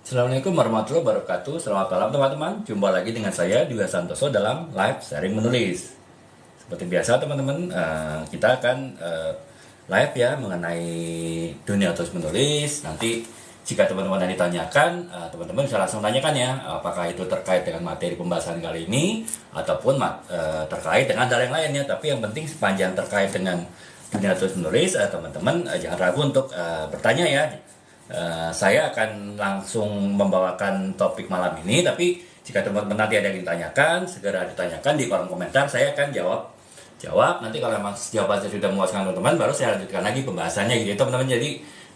Assalamualaikum warahmatullahi wabarakatuh. Selamat malam teman-teman. Jumpa lagi dengan saya Dwi Santoso dalam live sharing menulis. Seperti biasa teman-teman, kita akan live ya mengenai dunia terus menulis. Nanti jika teman-teman yang ditanyakan, teman-teman bisa langsung tanyakan ya, apakah itu terkait dengan materi pembahasan kali ini ataupun terkait dengan hal yang lainnya. Tapi yang penting sepanjang terkait dengan dunia terus menulis, teman-teman jangan ragu untuk bertanya ya. Saya akan langsung membawakan topik malam ini, tapi jika teman-teman nanti ada yang ditanyakan, segera ditanyakan di kolom komentar, saya akan jawab. Nanti kalau memang jawaban saya sudah memuaskan teman-teman, baru saya lanjutkan lagi pembahasannya gitu teman-teman. Jadi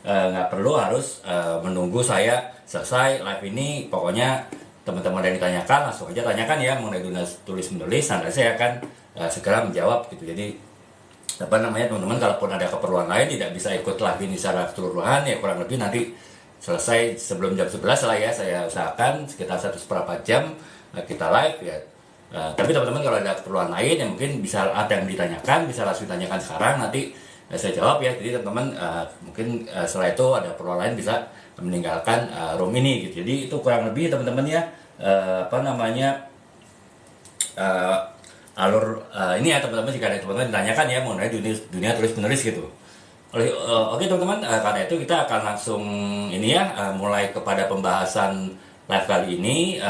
nggak perlu harus menunggu saya selesai live ini. Pokoknya teman-teman yang ditanyakan langsung aja tanyakan ya mengenai dunia tulis menulis, nanti saya akan segera menjawab gitu. Jadi teman-teman kalaupun ada keperluan lain tidak bisa ikut live ini secara keseluruhan ya, kurang lebih nanti selesai sebelum jam 11 lah ya, saya usahakan sekitar 1/4 jam kita live ya. Tapi teman-teman kalau ada keperluan lain yang mungkin bisa ada yang ditanyakan, bisa langsung ditanyakan sekarang, nanti saya jawab ya. Jadi teman-teman mungkin setelah itu ada keperluan lain bisa meninggalkan room ini gitu. Jadi itu kurang lebih teman-teman ya, alur ini ya teman-teman, jika ada teman-teman ditanyakan ya mengenai dunia tulis menulis gitu. Oke teman-teman, karena itu kita akan langsung ini ya mulai kepada pembahasan live kali ini.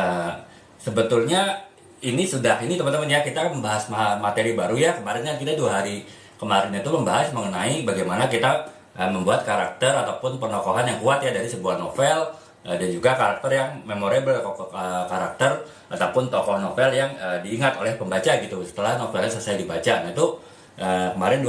Sebetulnya ini teman-teman ya, kita membahas materi baru ya. Kemarinnya kita 2 hari kemarin itu membahas mengenai bagaimana kita membuat karakter ataupun penokohan yang kuat ya dari sebuah novel, dan juga karakter yang memorable, karakter ataupun tokoh novel yang diingat oleh pembaca gitu setelah novelnya selesai dibaca. Nah itu kemarin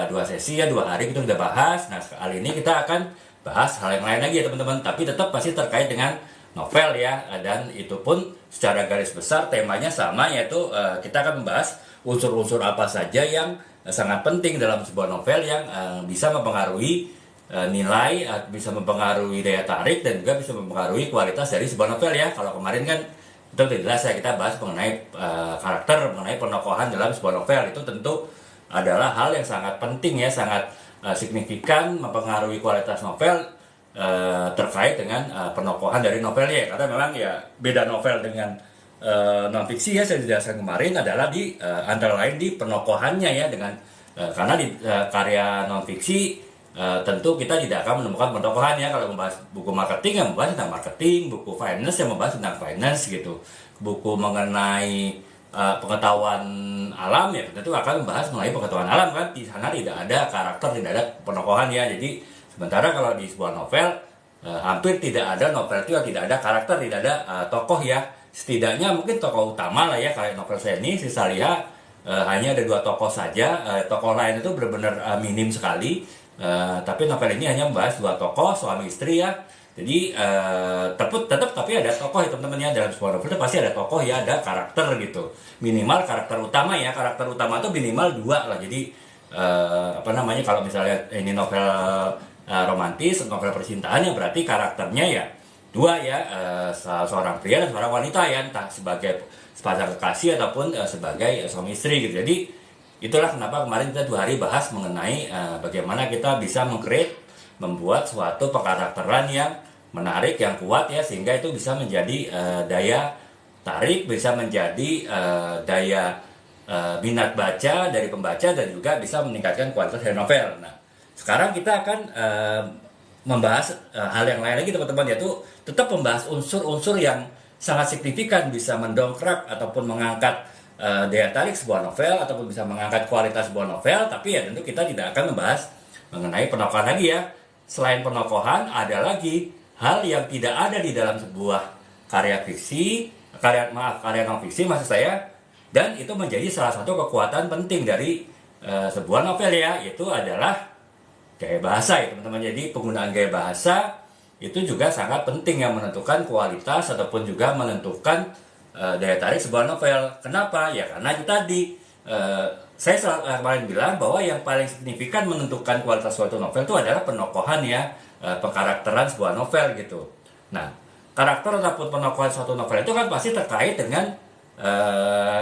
dua sesi ya, 2 hari kita sudah bahas. Nah kali ini kita akan bahas hal yang lain lagi ya teman-teman, tapi tetap masih terkait dengan novel ya, dan itu pun secara garis besar temanya sama, yaitu kita akan membahas unsur-unsur apa saja yang sangat penting dalam sebuah novel yang bisa mempengaruhi nilai, bisa mempengaruhi daya tarik, dan juga bisa mempengaruhi kualitas dari sebuah novel ya. Kalau kemarin kan itu jelas ya, kita bahas mengenai karakter, mengenai penokohan dalam sebuah novel. Itu tentu adalah hal yang sangat penting ya, sangat signifikan mempengaruhi kualitas novel terkait dengan penokohan dari novelnya. Karena memang ya beda novel dengan non fiksi ya, saya jelaskan kemarin adalah di antara lain di penokohannya ya, dengan karena di karya non fiksi tentu kita tidak akan menemukan penokohan ya. Kalau membahas buku marketing yang membahas tentang marketing, buku finance yang membahas tentang finance gitu, buku mengenai pengetahuan alam ya tentu akan membahas mengenai pengetahuan alam kan. Di sana tidak ada karakter, tidak ada penokohan ya. Jadi sementara kalau di sebuah novel hampir tidak ada novel itu yang tidak ada karakter, tidak ada tokoh ya. Setidaknya mungkin tokoh utama lah ya, kayak novel saya ini Sisa Liha hanya ada 2 tokoh saja, tokoh lain itu benar-benar minim sekali. Tapi novel ini hanya membahas 2 tokoh suami istri ya. Jadi tetap tapi ada tokoh ya teman-teman ya, dalam sebuah novel itu pasti ada tokoh ya, ada karakter gitu. Minimal karakter utama ya, karakter utama itu minimal 2 lah. Jadi kalau misalnya ini novel romantis, novel percintaan, ya berarti karakternya ya 2 ya, seorang pria dan seorang wanita ya, entah sebagai sepasang kekasih ataupun sebagai suami istri gitu. Jadi itulah kenapa kemarin kita 2 hari bahas mengenai bagaimana kita bisa membuat suatu pengkarakteran yang menarik, yang kuat ya, sehingga itu bisa menjadi daya tarik, bisa menjadi daya minat baca dari pembaca, dan juga bisa meningkatkan kualitas dari novel. Nah sekarang kita akan membahas hal yang lain lagi teman-teman, yaitu tetap membahas unsur-unsur yang sangat signifikan bisa mendongkrak ataupun mengangkat daya tarik sebuah novel, ataupun bisa mengangkat kualitas sebuah novel. Tapi ya tentu kita tidak akan membahas mengenai penokohan lagi ya. Selain penokohan ada lagi hal yang tidak ada di dalam sebuah karya non fiksi maksud saya, dan itu menjadi salah satu kekuatan penting dari sebuah novel ya, yaitu adalah gaya bahasa ya teman-teman. Jadi penggunaan gaya bahasa itu juga sangat penting yang menentukan kualitas ataupun juga menentukan daya tarik sebuah novel. Kenapa? Ya karena itu tadi saya kemarin bilang bahwa yang paling signifikan menentukan kualitas suatu novel itu adalah penokohan ya, pengkarakteran sebuah novel gitu. Nah karakter ataupun penokohan suatu novel itu kan pasti terkait dengan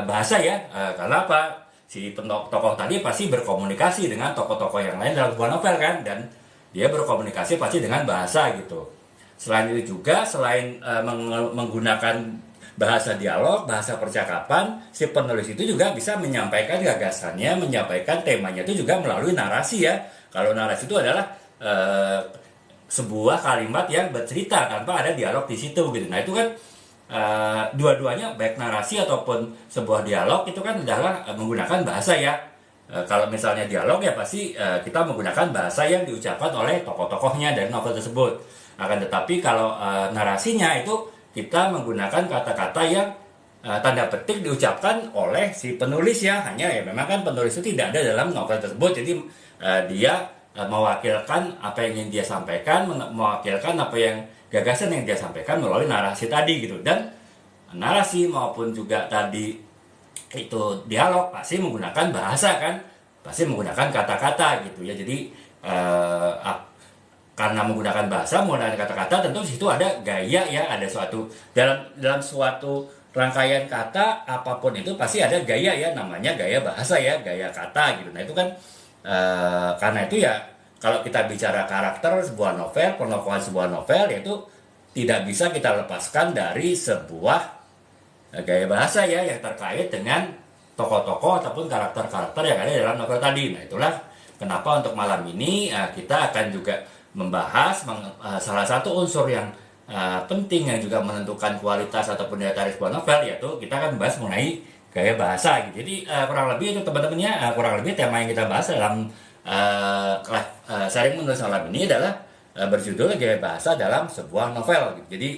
bahasa ya. Karena apa? Si tokoh tadi pasti berkomunikasi dengan tokoh-tokoh yang lain dalam sebuah novel kan, dan dia berkomunikasi pasti dengan bahasa gitu. selain itu juga, selain menggunakan bahasa dialog, bahasa percakapan, si penulis itu juga bisa menyampaikan gagasannya, menyampaikan temanya itu juga melalui narasi ya. Kalau narasi itu adalah sebuah kalimat yang bercerita tanpa ada dialog di situ gitu. Nah itu kan dua-duanya baik narasi ataupun sebuah dialog itu kan adalah menggunakan bahasa ya. Kalau misalnya dialog ya pasti kita menggunakan bahasa yang diucapkan oleh tokoh-tokohnya dari novel tersebut. Akan tetapi kalau narasinya itu kita menggunakan kata-kata yang tanda petik diucapkan oleh si penulis ya. Hanya ya memang kan penulis itu tidak ada dalam novel tersebut. Jadi dia mewakilkan apa yang ingin dia sampaikan, mewakilkan apa yang gagasan yang dia sampaikan melalui narasi tadi gitu. Dan narasi maupun juga tadi itu dialog pasti menggunakan bahasa kan, pasti menggunakan kata-kata gitu ya. Jadi karena menggunakan bahasa, menggunakan kata-kata, tentu di situ ada gaya ya, ada suatu dalam suatu rangkaian kata apapun itu pasti ada gaya ya, namanya gaya bahasa ya, gaya kata gitu. Nah itu kan karena itu ya kalau kita bicara karakter sebuah novel, penokohan sebuah novel, yaitu tidak bisa kita lepaskan dari sebuah gaya bahasa ya yang terkait dengan tokoh-tokoh ataupun karakter-karakter yang ada dalam novel tadi. Nah itulah kenapa untuk malam ini kita akan juga membahas salah satu unsur yang penting yang juga menentukan kualitas ataupun daya tarik sebuah novel, yaitu kita akan membahas mengenai gaya bahasa gitu. Jadi kurang lebih itu teman-temannya, kurang lebih tema yang kita bahas dalam sharing menulis malam ini adalah berjudul gaya bahasa dalam sebuah novel gitu. Jadi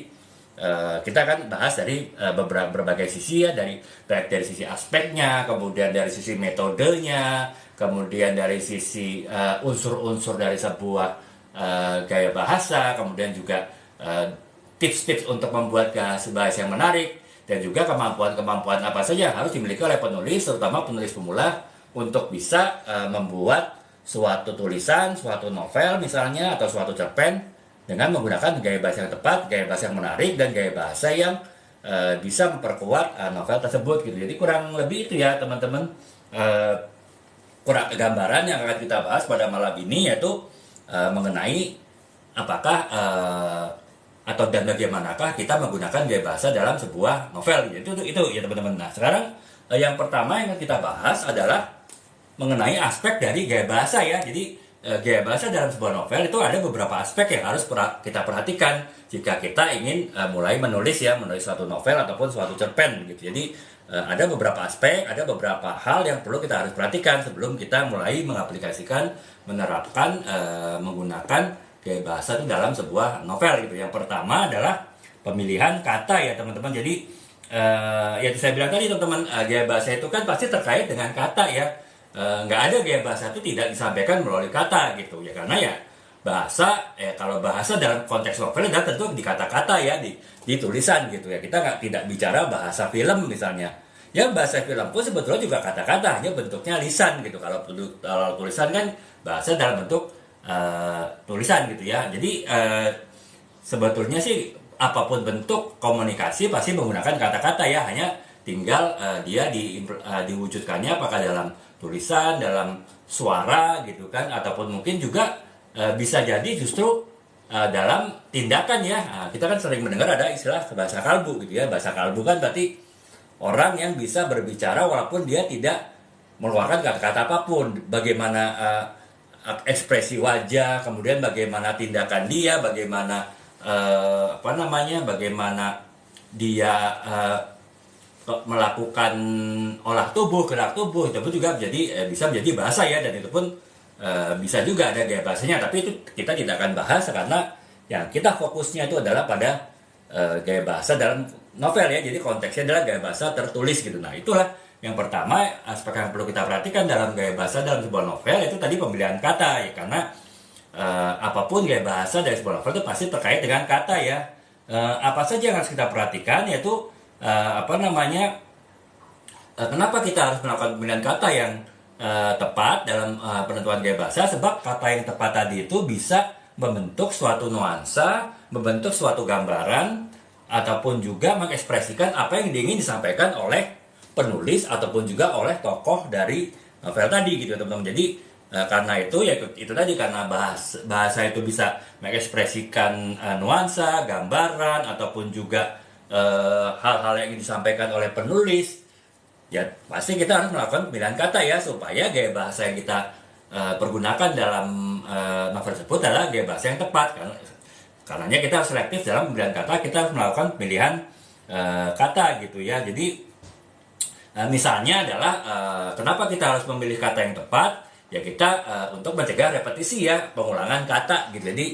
kita akan bahas dari berbagai sisi ya, baik dari sisi aspeknya, kemudian dari sisi metodenya, kemudian dari sisi unsur-unsur dari sebuah gaya bahasa, kemudian juga tips-tips untuk membuat bahasa yang menarik, dan juga kemampuan-kemampuan apa saja yang harus dimiliki oleh penulis, terutama penulis pemula, untuk bisa membuat suatu tulisan, suatu novel misalnya, atau suatu cerpen dengan menggunakan gaya bahasa yang tepat, gaya bahasa yang menarik, dan gaya bahasa yang bisa memperkuat novel tersebut gitu. Jadi kurang lebih itu ya teman-teman, kurang gambaran yang akan kita bahas pada malam ini, yaitu mengenai apakah atau dan bagaimanakah kita menggunakan gaya bahasa dalam sebuah novel gitu. Itu ya teman-teman. Nah sekarang yang pertama yang kita bahas adalah mengenai aspek dari gaya bahasa ya. Jadi gaya bahasa dalam sebuah novel itu ada beberapa aspek yang harus kita perhatikan jika kita ingin mulai menulis suatu novel ataupun suatu cerpen gitu. Jadi ada beberapa aspek, ada beberapa hal yang perlu kita harus perhatikan sebelum kita mulai mengaplikasikan, menerapkan, menggunakan gaya bahasa itu dalam sebuah novel gitu. Yang pertama adalah pemilihan kata ya teman-teman. Jadi ya saya bilang tadi teman-teman, gaya bahasa itu kan pasti terkait dengan kata ya. Nggak ada gaya bahasa itu tidak disampaikan melalui kata gitu ya, karena ya bahasa kalau bahasa dalam konteks novel adalah tentu di kata-kata ya, di tulisan gitu ya. Kita tidak bicara bahasa film misalnya ya, bahasa film pun sebetulnya juga kata-kata, hanya bentuknya lisan gitu. Kalau tulisan kan bahasa dalam bentuk tulisan gitu ya. Jadi sebetulnya sih apapun bentuk komunikasi pasti menggunakan kata-kata ya, hanya tinggal dia diwujudkannya apakah dalam tulisan, dalam suara gitu kan, ataupun mungkin juga bisa jadi justru dalam tindakan ya. Kita kan sering mendengar ada istilah bahasa kalbu gitu ya. Bahasa kalbu kan berarti orang yang bisa berbicara walaupun dia tidak mengeluarkan kata-kata apapun. Bagaimana ekspresi wajah, kemudian bagaimana tindakan dia, bagaimana bagaimana dia melakukan olah tubuh, gerak tubuh, itu pun juga bisa menjadi bahasa ya. Dan itu pun bisa juga ada gaya bahasanya, tapi itu kita tidak akan bahas karena yang kita fokusnya itu adalah pada gaya bahasa dalam novel ya. Jadi konteksnya adalah gaya bahasa tertulis gitu. Nah itulah yang pertama, aspek yang perlu kita perhatikan dalam gaya bahasa dalam sebuah novel, itu tadi pemilihan kata ya. Karena apapun gaya bahasa dari sebuah novel itu pasti terkait dengan kata ya. Apa saja yang harus kita perhatikan, yaitu kenapa kita harus melakukan pemilihan kata yang tepat dalam penentuan gaya bahasa? Sebab kata yang tepat tadi itu bisa membentuk suatu nuansa, membentuk suatu gambaran, ataupun juga mengekspresikan apa yang ingin disampaikan oleh penulis ataupun juga oleh tokoh dari novel tadi gitu teman-teman. Jadi Karena itu ya itu tadi, karena bahasa itu bisa mengekspresikan nuansa, gambaran, ataupun juga hal-hal yang ingin disampaikan oleh penulis. Ya pasti kita harus melakukan pemilihan kata ya, supaya gaya bahasa yang kita pergunakan dalam novel tersebut adalah gaya bahasa yang tepat. Karenanya kita harus selektif dalam pemilihan kata, kita harus melakukan pemilihan kata gitu ya. Jadi misalnya adalah kenapa kita harus memilih kata yang tepat? Ya kita untuk mencegah repetisi ya, pengulangan kata gitu. Jadi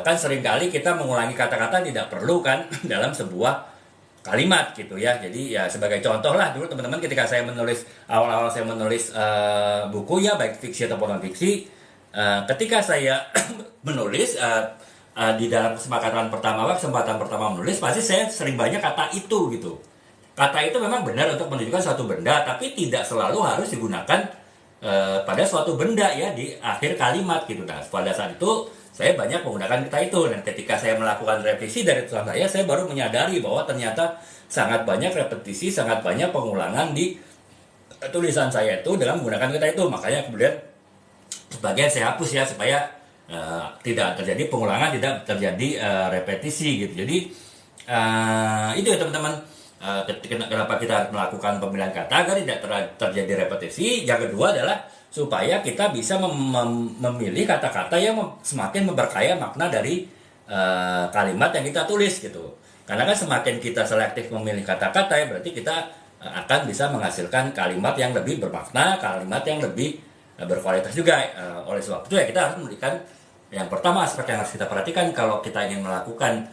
kan seringkali kita mengulangi kata-kata tidak perlu kan dalam sebuah kalimat gitu ya. Jadi ya sebagai contoh lah, dulu teman-teman ketika saya menulis, awal-awal saya menulis buku ya, baik fiksi ataupun non fiksi, ketika saya menulis di dalam kesempatan pertama menulis, pasti saya sering banyak kata itu gitu. Kata itu memang benar untuk menunjukkan suatu benda, tapi tidak selalu harus digunakan pada suatu benda ya di akhir kalimat gitu. Nah, pada saat itu saya banyak menggunakan kata itu, dan ketika saya melakukan revisi dari tulisan saya baru menyadari bahwa ternyata sangat banyak repetisi, sangat banyak pengulangan di tulisan saya itu dengan menggunakan kata itu. Makanya kemudian sebagian saya hapus ya, supaya tidak terjadi pengulangan, tidak terjadi repetisi gitu. Jadi itu ya teman-teman, kenapa kita harus melakukan pemilihan kata agar tidak terjadi repetisi. Yang kedua adalah supaya kita bisa memilih kata-kata yang semakin memperkaya makna dari kalimat yang kita tulis gitu. Karena kan semakin kita selektif memilih kata-kata ya, berarti kita akan bisa menghasilkan kalimat yang lebih bermakna, kalimat yang lebih berkualitas juga. Oleh sebab itu ya kita harus memberikan, yang pertama aspek yang harus kita perhatikan kalau kita ingin melakukan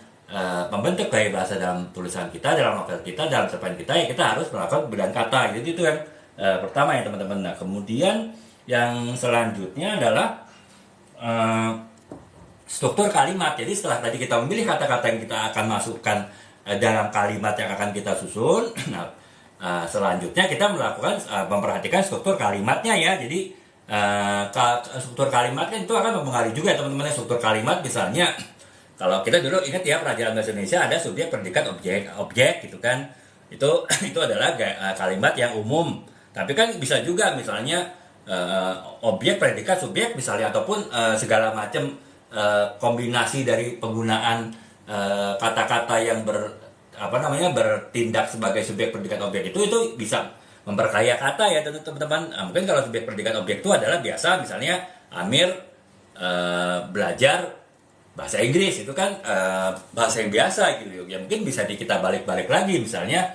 membentuk gaya bahasa dalam tulisan kita, dalam novel kita, dalam cerpen kita, ya kita harus melakukan pemilihan kata. Jadi itu yang pertama ya teman-teman. Nah kemudian yang selanjutnya adalah struktur kalimat. Jadi setelah tadi kita memilih kata-kata yang kita akan masukkan dalam kalimat yang akan kita susun, nah selanjutnya kita melakukan memperhatikan struktur kalimatnya ya. Jadi struktur kalimat kan itu akan mempengaruhi juga teman-teman. Struktur kalimat misalnya, kalau kita dulu ingat ya, pelajaran bahasa Indonesia ada subjek, predikat, objek gitu kan. Itu adalah kalimat yang umum. Tapi kan bisa juga misalnya objek, predikat, subjek misalnya, ataupun segala macam kombinasi dari penggunaan kata-kata yang bertindak sebagai subjek, predikat, objek itu bisa memperkaya kata ya teman-teman. Mungkin kalau subjek, predikat, objek itu adalah biasa, misalnya Amir belajar bahasa Inggris, itu kan bahasa yang biasa gitu ya. Mungkin bisa kita balik-balik lagi, misalnya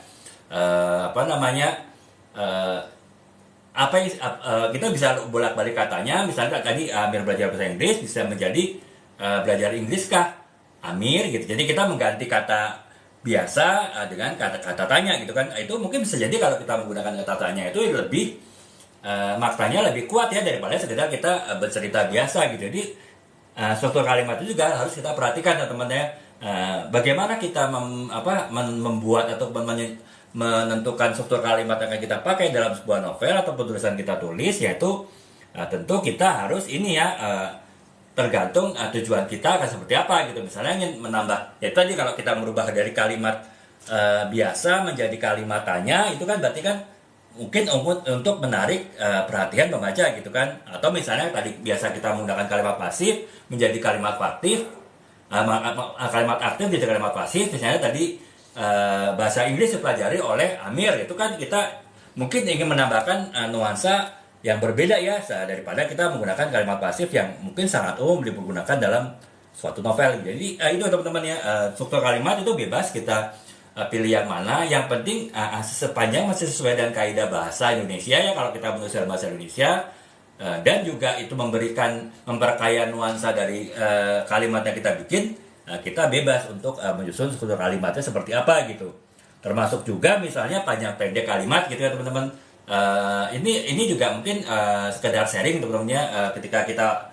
kita bisa bolak-balik katanya. Misalnya tadi Amir belajar bahasa Inggris bisa menjadi belajar Inggris kah Amir gitu. Jadi kita mengganti kata biasa dengan kata-kata tanya gitu kan. Itu mungkin bisa jadi kalau kita menggunakan kata tanya itu lebih maknanya lebih kuat ya, daripada sekedar kita bercerita biasa gitu. Jadi struktur kalimat itu juga harus kita perhatikan ya teman-teman. Bagaimana kita membuat atau menentukan struktur kalimat yang akan kita pakai dalam sebuah novel atau tulisan kita tulis, yaitu tentu kita harus tergantung tujuan kita akan seperti apa gitu. Misalnya ingin menambah, ya tadi kalau kita merubah dari kalimat biasa menjadi kalimat tanya, itu kan berarti kan mungkin untuk menarik perhatian pembaca gitu kan. Atau misalnya tadi biasa kita menggunakan kalimat pasif menjadi kalimat aktif, kalimat aktif jadi kalimat pasif. Misalnya tadi bahasa Inggris dipelajari oleh Amir, itu kan kita mungkin ingin menambahkan nuansa yang berbeda ya, daripada kita menggunakan kalimat pasif yang mungkin sangat umum digunakan dalam suatu novel. Jadi itu teman-teman ya, struktur kalimat itu bebas kita pilih yang mana. Yang penting sepanjang masih sesuai dengan kaidah bahasa Indonesia ya, kalau kita menulis dalam bahasa Indonesia, dan juga itu memperkaya nuansa dari kalimat yang kita bikin, kita bebas untuk menyusun struktur kalimatnya seperti apa gitu. Termasuk juga misalnya panjang pendek kalimat gitu ya teman-teman. Ini juga mungkin sekedar sharing teman-teman ya. Ketika kita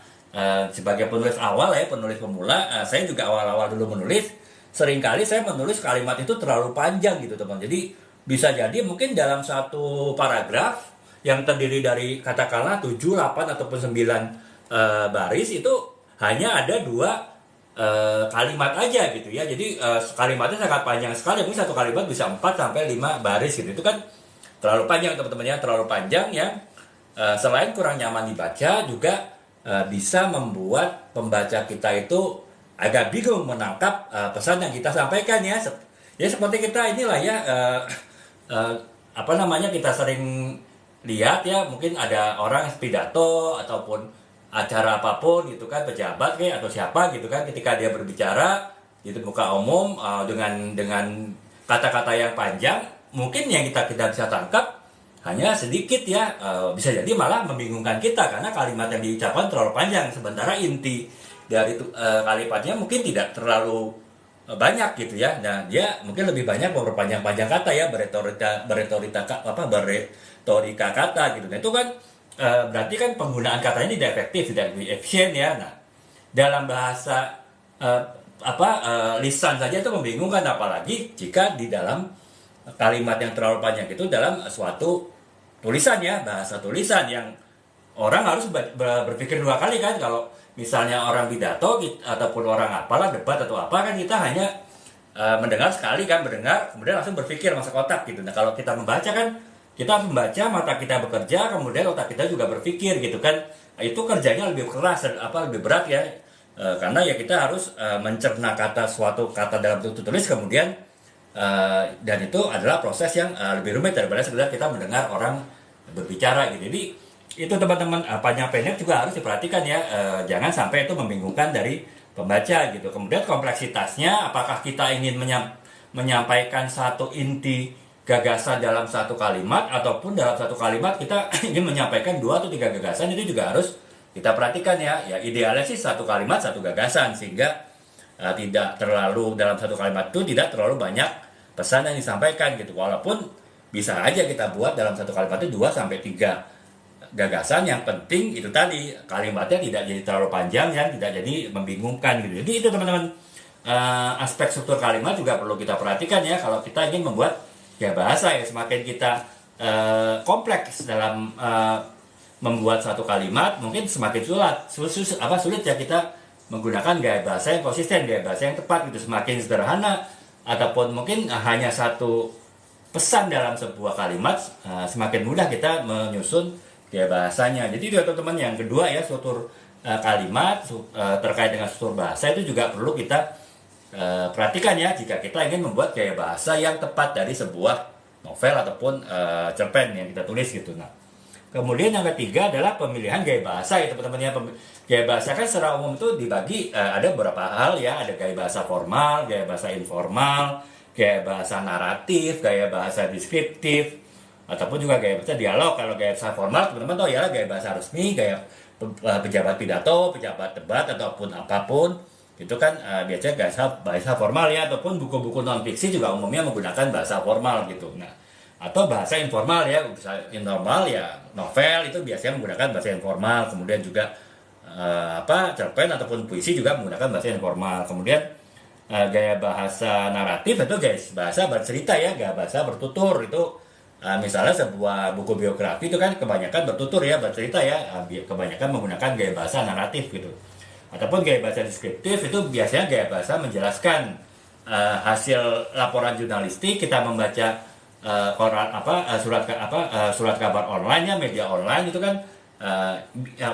sebagai penulis awal ya, penulis pemula, saya juga awal-awal dulu menulis, seringkali saya menulis kalimat itu terlalu panjang gitu teman. Jadi bisa jadi mungkin dalam satu paragraf yang terdiri dari katakanlah 7, 8 ataupun 9 baris, itu hanya ada 2 kalimat aja gitu ya. Jadi kalimatnya sangat panjang sekali, mungkin satu kalimat bisa 4 sampai 5 baris gitu. Itu kan terlalu panjang teman-teman ya, terlalu panjang ya. selain kurang nyaman dibaca juga bisa membuat pembaca kita itu agak bingung menangkap pesan yang kita sampaikan ya. Ya seperti kita inilah ya, eh, apa namanya, kita sering lihat ya, mungkin ada orang yang pidato ataupun acara apapun gitu kan, pejabat kayak atau siapa gitu kan, ketika dia berbicara di muka umum dengan kata-kata yang panjang, mungkin yang kita bisa tangkap hanya sedikit ya, bisa jadi malah membingungkan kita karena kalimat yang diucapkan terlalu panjang, sementara inti dari kalimatnya mungkin tidak terlalu banyak gitu ya. Nah, dia mungkin lebih banyak memperpanjang-panjang kata ya, beretorika kata gitu. Nah, itu kan berarti kan penggunaan katanya tidak efektif, tidak lebih efisien ya. Nah, dalam bahasa eh, lisan saja itu membingungkan, apalagi jika di dalam kalimat yang terlalu panjang itu dalam suatu tulisan ya, bahasa tulisan yang orang harus berpikir dua kali kan. Kalau misalnya orang pidato ataupun orang apalah debat atau apa kan, kita hanya mendengar sekali kan, mendengar kemudian langsung berpikir masuk otak gitu. Nah kalau kita membaca kan, kita harus membaca, mata kita bekerja, kemudian otak kita juga berpikir gitu kan. Itu kerjanya lebih keras, lebih berat ya. Karena ya kita harus mencerna suatu kata dalam bentuk tulis, kemudian dan itu adalah proses yang lebih rumit daripada sekedar kita mendengar orang berbicara gitu. Jadi itu teman-teman, panjang pendek juga harus diperhatikan ya, jangan sampai itu membingungkan dari pembaca gitu. Kemudian kompleksitasnya, apakah kita ingin menyampaikan satu inti gagasan dalam satu kalimat, ataupun dalam satu kalimat kita ingin menyampaikan 2 atau 3 gagasan, itu juga harus kita perhatikan ya. Ya idealnya sih satu kalimat satu gagasan, sehingga tidak terlalu, dalam satu kalimat itu tidak terlalu banyak pesan yang disampaikan gitu. Walaupun bisa aja kita buat dalam satu kalimat itu 2 sampai 3 gagasan, yang penting itu tadi kalimatnya tidak jadi terlalu panjang ya, tidak jadi membingungkan gitu. Jadi itu teman-teman, aspek struktur kalimat juga perlu kita perhatikan ya kalau kita ingin membuat gaya bahasa ya. Semakin kita kompleks dalam membuat satu kalimat, mungkin semakin sulit ya kita menggunakan gaya bahasa yang konsisten, gaya bahasa yang tepat gitu. Semakin sederhana ataupun mungkin hanya satu pesan dalam sebuah kalimat, semakin mudah kita menyusun gaya bahasanya. Jadi itu teman-teman, yang kedua ya, struktur kalimat terkait dengan struktur bahasa itu juga perlu kita perhatikan ya, jika kita ingin membuat gaya bahasa yang tepat dari sebuah novel ataupun cerpen yang kita tulis gitu. Nah, kemudian yang ketiga adalah pemilihan gaya bahasa ya teman-teman ya. Gaya bahasa kan secara umum itu dibagi ada beberapa hal ya, ada gaya bahasa formal, gaya bahasa informal, gaya bahasa naratif, gaya bahasa deskriptif, ataupun juga gaya bahasa dialog. Kalau gaya bahasa formal teman-teman tahu ya, gaya bahasa resmi, gaya pejabat pidato, pejabat debat ataupun apapun itu kan biasanya bahasa formal ya, ataupun buku-buku non fiksi juga umumnya menggunakan bahasa formal gitu. Nah, atau bahasa informal ya, bahasa informal ya, novel itu biasanya menggunakan bahasa informal. Kemudian juga cerpen ataupun puisi juga menggunakan bahasa informal. Kemudian gaya bahasa naratif itu gaya bahasa bercerita ya, gaya bahasa bertutur itu. Misalnya sebuah buku biografi itu kan kebanyakan bertutur ya, bercerita ya, kebanyakan menggunakan gaya bahasa naratif gitu. Ataupun gaya bahasa deskriptif itu biasanya gaya bahasa menjelaskan hasil laporan jurnalistik. Kita membaca surat kabar online ya, media online itu kan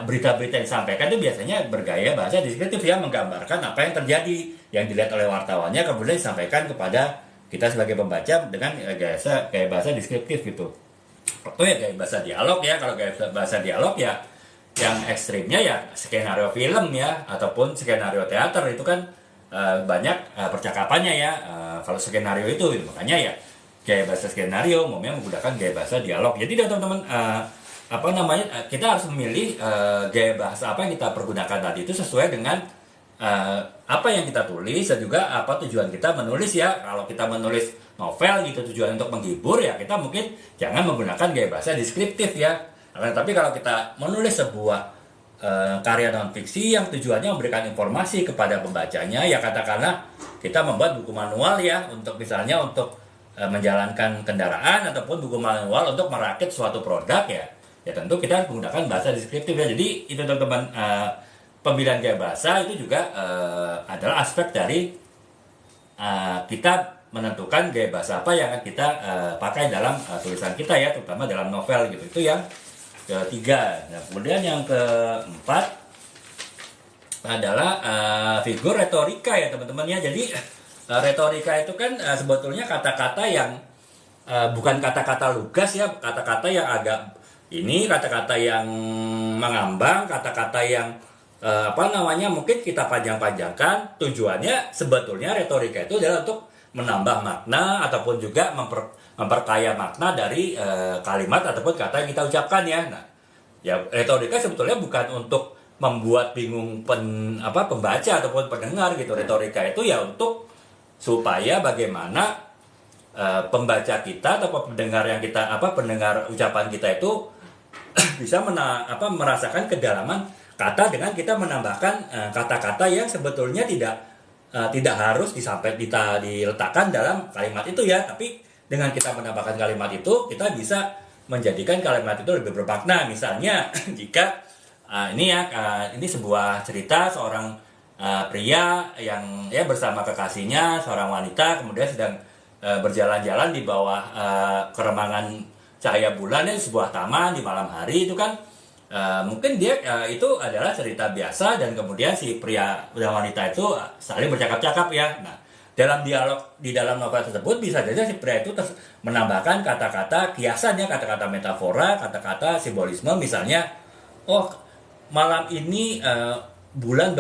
berita-berita yang disampaikan itu biasanya bergaya bahasa deskriptif ya, menggambarkan apa yang terjadi yang dilihat oleh wartawannya, kemudian disampaikan kepada kita sebagai pembaca dengan gaya bahasa deskriptif gitu. Atau ya gaya bahasa dialog ya. Kalau gaya bahasa dialog ya yang ekstrimnya ya skenario film ya, ataupun skenario teater itu kan banyak percakapannya ya. Kalau skenario itu gitu. Makanya ya gaya bahasa skenario umumnya menggunakan gaya bahasa dialog. Jadi teman-teman, kita harus memilih gaya bahasa apa yang kita pergunakan tadi itu sesuai dengan apa yang kita tulis dan juga apa tujuan kita menulis ya. Kalau kita menulis novel gitu tujuan untuk menghibur ya, kita mungkin jangan menggunakan gaya bahasa deskriptif ya. Tapi kalau kita menulis sebuah karya non fiksi yang tujuannya memberikan informasi kepada pembacanya ya, katakanlah kita membuat buku manual ya, untuk misalnya untuk menjalankan kendaraan, ataupun buku manual untuk merakit suatu produk ya tentu kita harus menggunakan bahasa deskriptif ya. Jadi itu teman-teman, pemilihan gaya bahasa itu juga adalah aspek dari kita menentukan gaya bahasa apa yang akan kita pakai dalam tulisan kita ya, terutama dalam novel gitu. Itu yang ketiga. Nah, kemudian yang keempat adalah figur retorika ya teman-teman ya. Jadi retorika itu kan sebetulnya kata-kata yang bukan kata-kata lugas ya, kata-kata yang agak ini, kata-kata yang mengambang, kata-kata yang mungkin kita panjang-panjangkan. Tujuannya sebetulnya retorika itu adalah untuk menambah makna ataupun juga memperkaya makna dari kalimat ataupun kata yang kita ucapkan ya. Nah, ya retorika sebetulnya bukan untuk membuat bingung pembaca ataupun pendengar gitu. Retorika itu ya untuk supaya bagaimana pembaca kita atau pendengar yang kita pendengar ucapan kita itu bisa merasakan kedalaman kata dengan kita menambahkan kata-kata yang sebetulnya tidak harus diletakkan dalam kalimat itu ya, tapi dengan kita menambahkan kalimat itu kita bisa menjadikan kalimat itu lebih bermakna. Misalnya jika ini sebuah cerita seorang pria yang ya bersama kekasihnya, seorang wanita, kemudian sedang berjalan-jalan di bawah keremangan cahaya bulan di sebuah taman di malam hari. Itu kan mungkin dia itu adalah cerita biasa, dan kemudian si pria dan wanita itu saling bercakap-cakap ya. Nah, dalam dialog di dalam novel tersebut bisa saja si pria itu menambahkan kata-kata kiasannya, kata-kata metafora, kata-kata simbolisme. Misalnya, oh malam ini bulan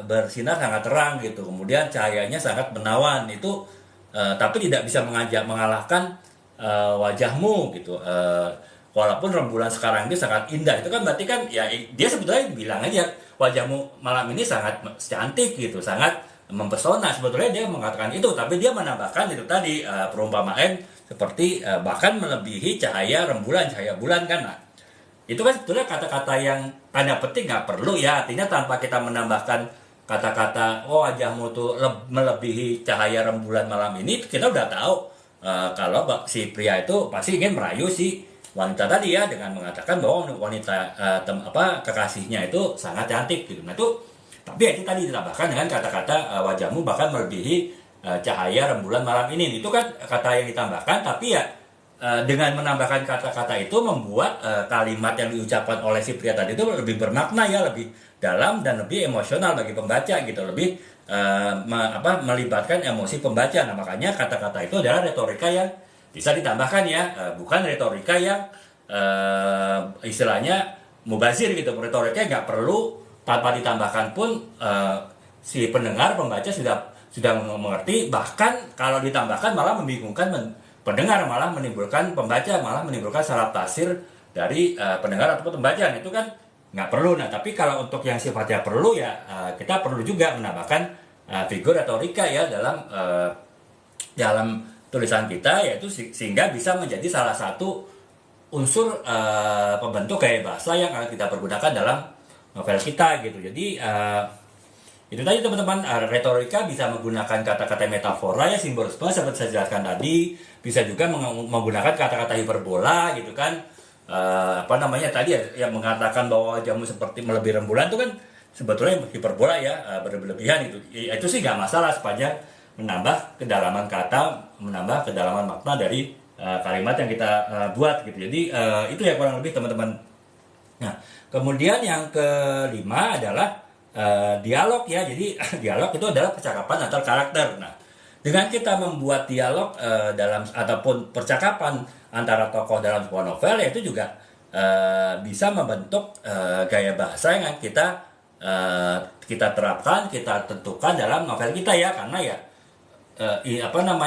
bersinar sangat terang gitu, kemudian cahayanya sangat menawan itu, tapi tidak bisa mengalahkan wajahmu gitu. Walaupun rembulan sekarang ini sangat indah, itu kan berarti kan ya dia sebetulnya bilang aja wajahmu malam ini sangat cantik gitu, sangat mempesona. Sebetulnya dia mengatakan itu, tapi dia menambahkan itu tadi perumpamaan seperti bahkan melebihi cahaya rembulan, cahaya bulan kan. Nah, itu kan sebetulnya kata-kata yang tanda petik nggak perlu ya, artinya tanpa kita menambahkan kata-kata oh wajahmu tuh melebihi cahaya rembulan malam ini, kita udah tahu kalau si pria itu pasti ingin merayu si wanita tadi ya, dengan mengatakan bahwa wanita kekasihnya itu sangat cantik gitu. Nah itu, tapi itu tadi ditambahkan dengan kata-kata wajahmu bahkan melebihi cahaya rembulan malam ini. Itu kan kata yang ditambahkan, tapi ya dengan menambahkan kata-kata itu membuat kalimat yang diucapkan oleh si pria tadi itu lebih bermakna ya, lebih dalam dan lebih emosional bagi pembaca gitu, lebih melibatkan emosi pembaca. Nah makanya kata-kata itu adalah retorika yang bisa ditambahkan ya, bukan retorika yang istilahnya mubazir gitu. Retorika nggak perlu, tanpa ditambahkan pun si pendengar, pembaca sudah mengerti. Bahkan kalau ditambahkan malah membingungkan pendengar, malah menimbulkan pembaca, malah menimbulkan salah tafsir dari pendengar atau pembaca. Itu kan nggak perlu. Nah tapi kalau untuk yang sifatnya perlu ya, kita perlu juga menambahkan figur retorika ya dalam tulisan kita, yaitu sehingga bisa menjadi salah satu unsur pembentuk gaya bahasa yang akan kita pergunakan dalam novel kita gitu. Jadi itu tadi teman-teman, retorika bisa menggunakan kata-kata metafora ya, simbolisme seperti saya jelaskan tadi, bisa juga menggunakan kata-kata hiperbola gitu kan. Tadi yang mengatakan bahwa wajahmu seperti melebihi rembulan itu kan sebetulnya hiperbola ya, berlebihan itu. Itu sih nggak masalah sepanjang menambah kedalaman kata, menambah kedalaman makna dari kalimat yang kita buat gitu. Jadi itu ya kurang lebih teman-teman. Nah, kemudian yang kelima adalah dialog ya. Jadi dialog itu adalah percakapan antar karakter. Nah, dengan kita membuat dialog ataupun percakapan antara tokoh dalam sebuah novel, itu juga bisa membentuk gaya bahasa yang kita terapkan, kita tentukan dalam novel kita ya. Karena ya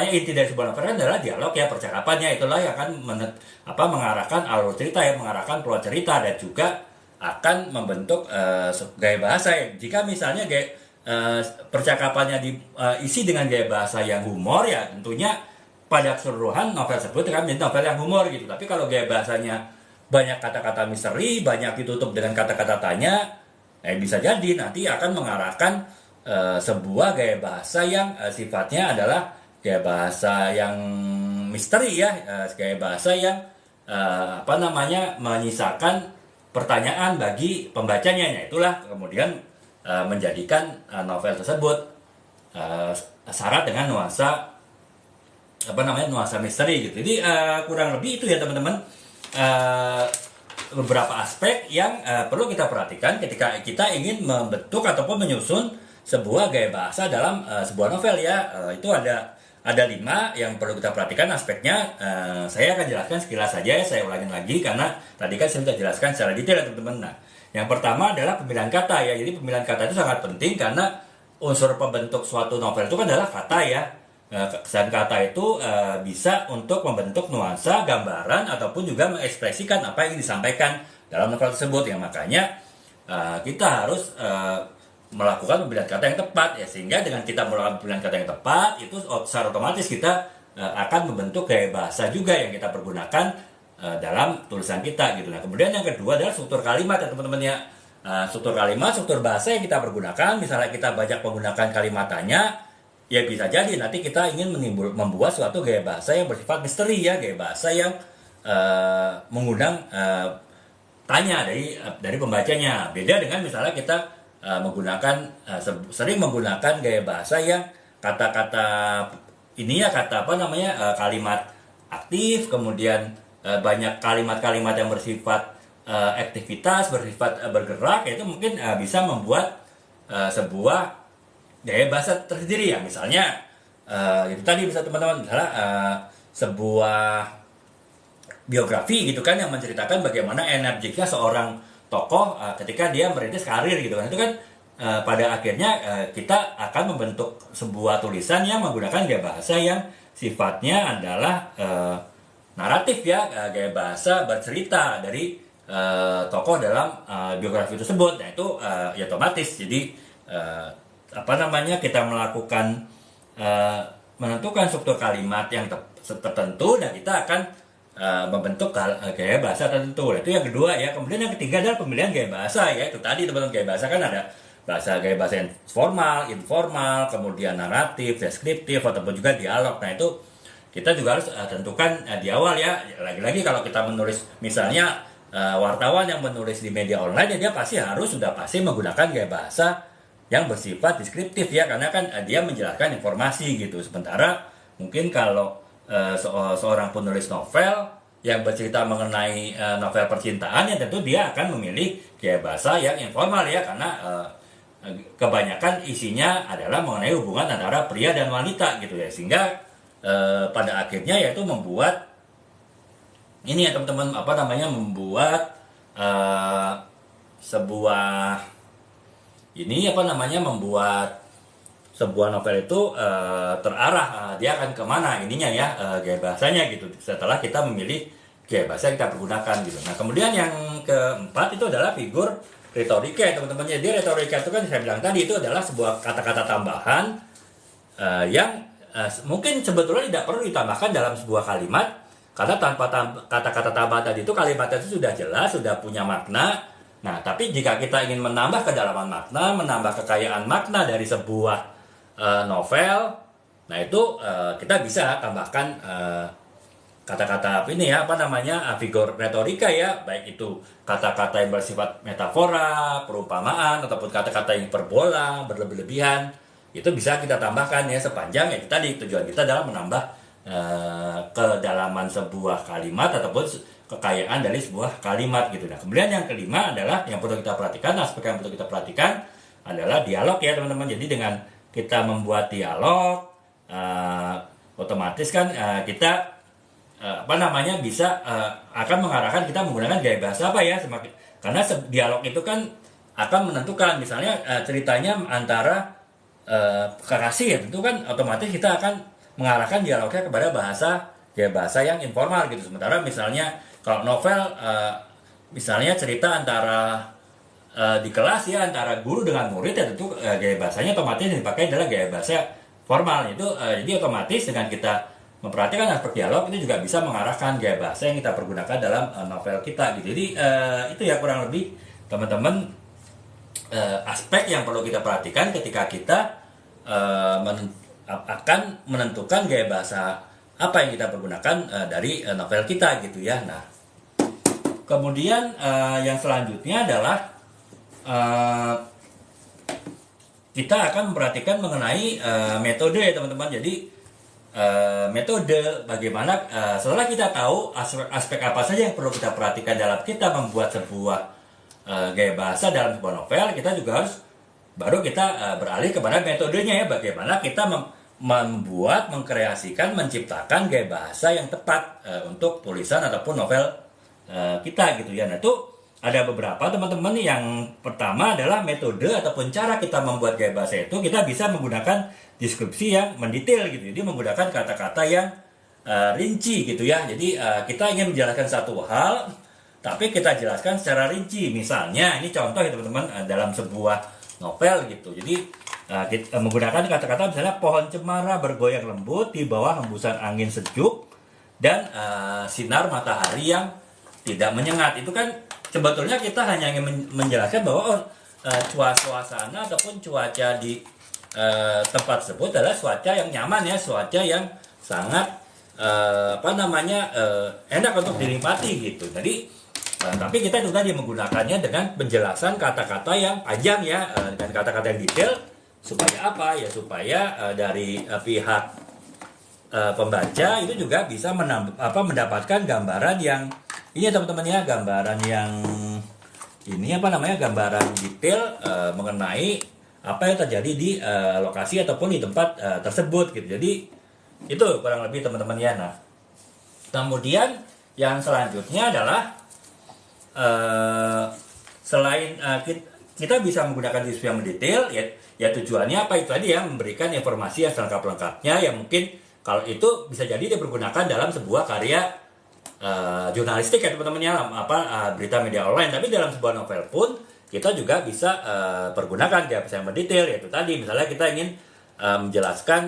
inti dari sebuah novel adalah dialog ya, percakapannya. Itulah yang akan mengarahkan alur cerita ya, mengarahkan plot cerita, dan juga akan membentuk gaya bahasa ya. Jika misalnya percakapannya diisi dengan gaya bahasa yang humor ya, tentunya pada keseluruhan novel tersebut akan menjadi novel yang humor gitu. Tapi kalau gaya bahasanya banyak kata-kata misteri, banyak ditutup dengan kata-kata tanya, bisa jadi nanti akan mengarahkan sebuah gaya bahasa yang sifatnya adalah gaya bahasa yang misteri ya, gaya bahasa yang menyisakan pertanyaan bagi pembacanya. Nah, itulah kemudian menjadikan novel tersebut syarat dengan nuansa nuansa misteri gitu. Jadi kurang lebih itu ya teman-teman, beberapa aspek yang perlu kita perhatikan ketika kita ingin membentuk ataupun menyusun sebuah gaya bahasa dalam sebuah novel ya. Itu ada 5 yang perlu kita perhatikan aspeknya. Saya akan jelaskan sekilas saja ya, saya ulangin lagi karena tadi kan saya sudah jelaskan secara detail ya teman-teman. Nah, yang pertama adalah pemilihan kata ya. Jadi pemilihan kata itu sangat penting karena unsur pembentuk suatu novel itu kan adalah kata ya. Kesan kata itu bisa untuk membentuk nuansa, gambaran, ataupun juga mengekspresikan apa yang disampaikan dalam novel tersebut ya. Makanya kita harus melakukan pemilihan kata yang tepat ya, sehingga dengan kita melakukan pemilihan kata yang tepat itu secara otomatis kita akan membentuk gaya bahasa juga yang kita pergunakan dalam tulisan kita gitu. Nah, kemudian yang kedua adalah struktur kalimat ya teman-teman ya. Struktur kalimat, struktur bahasa yang kita pergunakan, misalnya kita banyak menggunakan kalimat tanya, ya bisa jadi nanti kita ingin membuat suatu gaya bahasa yang bersifat misteri ya, gaya bahasa yang mengundang tanya dari pembacanya. Beda dengan misalnya kita sering menggunakan gaya bahasa yang kata-kata ini ya, kalimat aktif, kemudian banyak kalimat-kalimat yang bersifat aktivitas, bersifat bergerak, itu mungkin bisa membuat sebuah gaya bahasa tersendiri ya. Misalnya itu tadi bisa teman-teman, misalnya sebuah biografi gitu kan yang menceritakan bagaimana energiknya seorang tokoh ketika dia merintis karir gitu kan. Itu kan pada akhirnya kita akan membentuk sebuah tulisan yang menggunakan gaya bahasa yang sifatnya adalah naratif ya, gaya bahasa bercerita dari tokoh dalam biografi tersebut. Nah itu ya otomatis jadi kita melakukan menentukan struktur kalimat yang tertentu dan kita akan membentuk gaya bahasa tertentu. Itu yang kedua ya. Kemudian yang ketiga adalah pemilihan gaya bahasa ya. Itu tadi teman-teman, gaya bahasa kan ada gaya bahasa yang formal, informal, kemudian naratif, deskriptif, ataupun juga dialog. Nah itu kita juga harus tentukan di awal ya. Lagi-lagi kalau kita menulis misalnya wartawan yang menulis di media online ya, dia sudah pasti menggunakan gaya bahasa yang bersifat deskriptif ya, karena kan dia menjelaskan informasi gitu. Sementara mungkin kalau seorang penulis novel yang bercerita mengenai novel percintaan ya, tentu dia akan memilih gaya bahasa yang informal ya, karena kebanyakan isinya adalah mengenai hubungan antara pria dan wanita gitu ya, sehingga pada akhirnya yaitu membuat ini ya teman-teman, membuat membuat sebuah novel itu terarah, dia akan kemana ininya ya, gaya bahasanya gitu, setelah kita memilih gaya bahasa yang kita pergunakan gitu. Nah kemudian yang keempat itu adalah figur retorika ya teman-teman. Jadi retorika itu kan saya bilang tadi, itu adalah sebuah kata-kata tambahan yang mungkin sebetulnya tidak perlu ditambahkan dalam sebuah kalimat, karena tanpa kata-kata tambahan tadi itu kalimatnya itu sudah jelas, sudah punya makna. Nah, tapi jika kita ingin menambah kedalaman makna, menambah kekayaan makna dari sebuah novel, nah itu kita bisa tambahkan kata-kata figur retorika ya, baik itu kata-kata yang bersifat metafora, perumpamaan, ataupun kata-kata yang hiperbola, berlebih-lebihan. Itu bisa kita tambahkan ya, sepanjang ya tadi tujuan kita adalah menambah kedalaman sebuah kalimat ataupun kekayaan dari sebuah kalimat gitu. Nah, kemudian yang kelima adalah yang perlu kita perhatikan, aspek yang perlu kita perhatikan adalah dialog ya teman-teman. Jadi dengan kita membuat dialog, otomatis kan kita bisa akan mengarahkan kita menggunakan gaya bahasa apa ya, karena dialog itu kan akan menentukan misalnya ceritanya antara kekasih ya, tentu kan otomatis kita akan mengarahkan dialognya kepada gaya bahasa yang informal gitu. Sementara misalnya kalau novel misalnya cerita antara di kelas ya, antara guru dengan murid ya, tentu gaya bahasanya otomatis yang dipakai adalah gaya bahasa formal itu. Jadi otomatis dengan kita memperhatikan aspek dialog itu juga bisa mengarahkan gaya bahasa yang kita pergunakan dalam novel kita gitu. Jadi itu ya kurang lebih teman-teman aspek yang perlu kita perhatikan ketika kita akan menentukan gaya bahasa apa yang kita pergunakan dari novel kita gitu ya. Nah, kemudian yang selanjutnya adalah kita akan memperhatikan mengenai metode ya teman-teman. Jadi metode bagaimana setelah kita tahu aspek apa saja yang perlu kita perhatikan dalam kita membuat sebuah gaya bahasa dalam sebuah novel, kita juga harus baru kita beralih kepada metodenya ya, bagaimana kita membuat, mengkreasikan, menciptakan gaya bahasa yang tepat untuk tulisan ataupun novel kita gitu ya. Nah itu ada beberapa teman-teman. Yang pertama adalah metode ataupun cara kita membuat gaya bahasa itu, kita bisa menggunakan deskripsi yang mendetail gitu. Jadi menggunakan kata-kata yang rinci gitu ya. Jadi kita ingin menjelaskan satu hal, tapi kita jelaskan secara rinci. Misalnya, ini contoh ya teman-teman, dalam sebuah novel gitu. Jadi kita menggunakan kata-kata misalnya pohon cemara bergoyang lembut di bawah hembusan angin sejuk dan sinar matahari yang tidak menyengat. Itu kan sebetulnya kita hanya ingin menjelaskan bahwa suasana ataupun cuaca di tempat tersebut adalah cuaca yang nyaman ya, cuaca yang sangat enak untuk dinikmati gitu. Jadi tapi kita juga menggunakannya dengan penjelasan kata-kata yang panjang ya, dengan kata-kata yang detail, supaya apa ya, supaya dari pihak pembaca itu juga bisa mendapatkan gambaran yang ini ya teman-teman ya, gambaran yang ini gambaran detail mengenai apa yang terjadi di lokasi ataupun di tempat tersebut gitu. Jadi itu kurang lebih teman-teman ya. Nah, kemudian yang selanjutnya adalah selain kita bisa menggunakan deskripsi yang mendetail ya tujuannya apa itu tadi ya, memberikan informasi yang selengkap-lengkapnya yang mungkin kalau itu bisa jadi dipergunakan dalam sebuah karya jurnalistik ya teman-teman ya, berita media online. Tapi dalam sebuah novel pun kita juga bisa pergunakan gaya bahasa yang mendetail, yaitu tadi misalnya kita ingin menjelaskan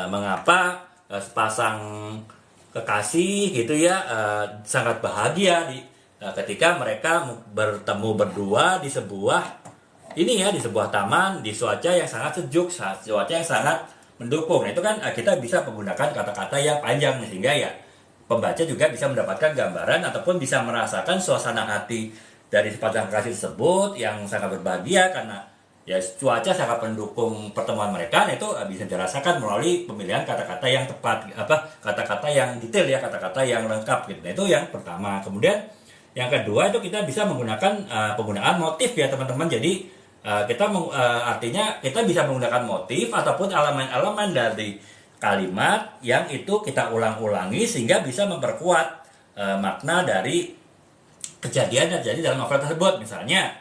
mengapa sepasang kekasih gitu ya sangat bahagia ketika mereka bertemu berdua di sebuah di sebuah taman di cuaca yang sangat sejuk, cuaca yang sangat mendukung. Nah, itu kan kita bisa menggunakan kata-kata yang panjang sehingga ya pembaca juga bisa mendapatkan gambaran ataupun bisa merasakan suasana hati dari sepasang kekasih tersebut yang sangat berbahagia karena ya cuaca sangat mendukung pertemuan mereka. Nah, itu bisa dirasakan melalui pemilihan kata-kata yang tepat, kata-kata yang detail ya, kata-kata yang lengkap gitu. Nah, itu yang pertama. Kemudian yang kedua itu kita bisa menggunakan penggunaan motif ya teman-teman. Jadi artinya kita bisa menggunakan motif ataupun elemen-elemen dari kalimat yang itu kita ulang-ulangi sehingga bisa memperkuat makna dari kejadian yang terjadi dalam novel tersebut. Misalnya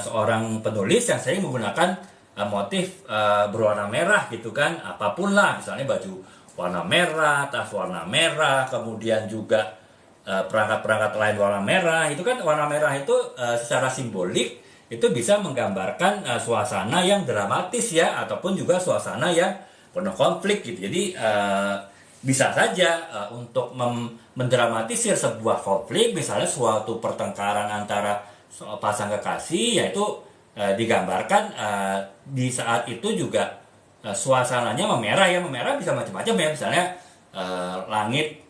seorang penulis yang sering menggunakan motif berwarna merah gitu kan, apapun lah, misalnya baju warna merah, tas warna merah, kemudian juga perangkat-perangkat lain warna merah. Itu kan warna merah itu secara simbolik itu bisa menggambarkan suasana yang dramatis ya, ataupun juga suasana yang penuh konflik gitu. Jadi bisa saja untuk mendramatisir sebuah konflik, misalnya suatu pertengkaran antara pasang kekasih, yaitu digambarkan di saat itu juga suasananya memerah ya. Memerah bisa macam-macam ya, misalnya langit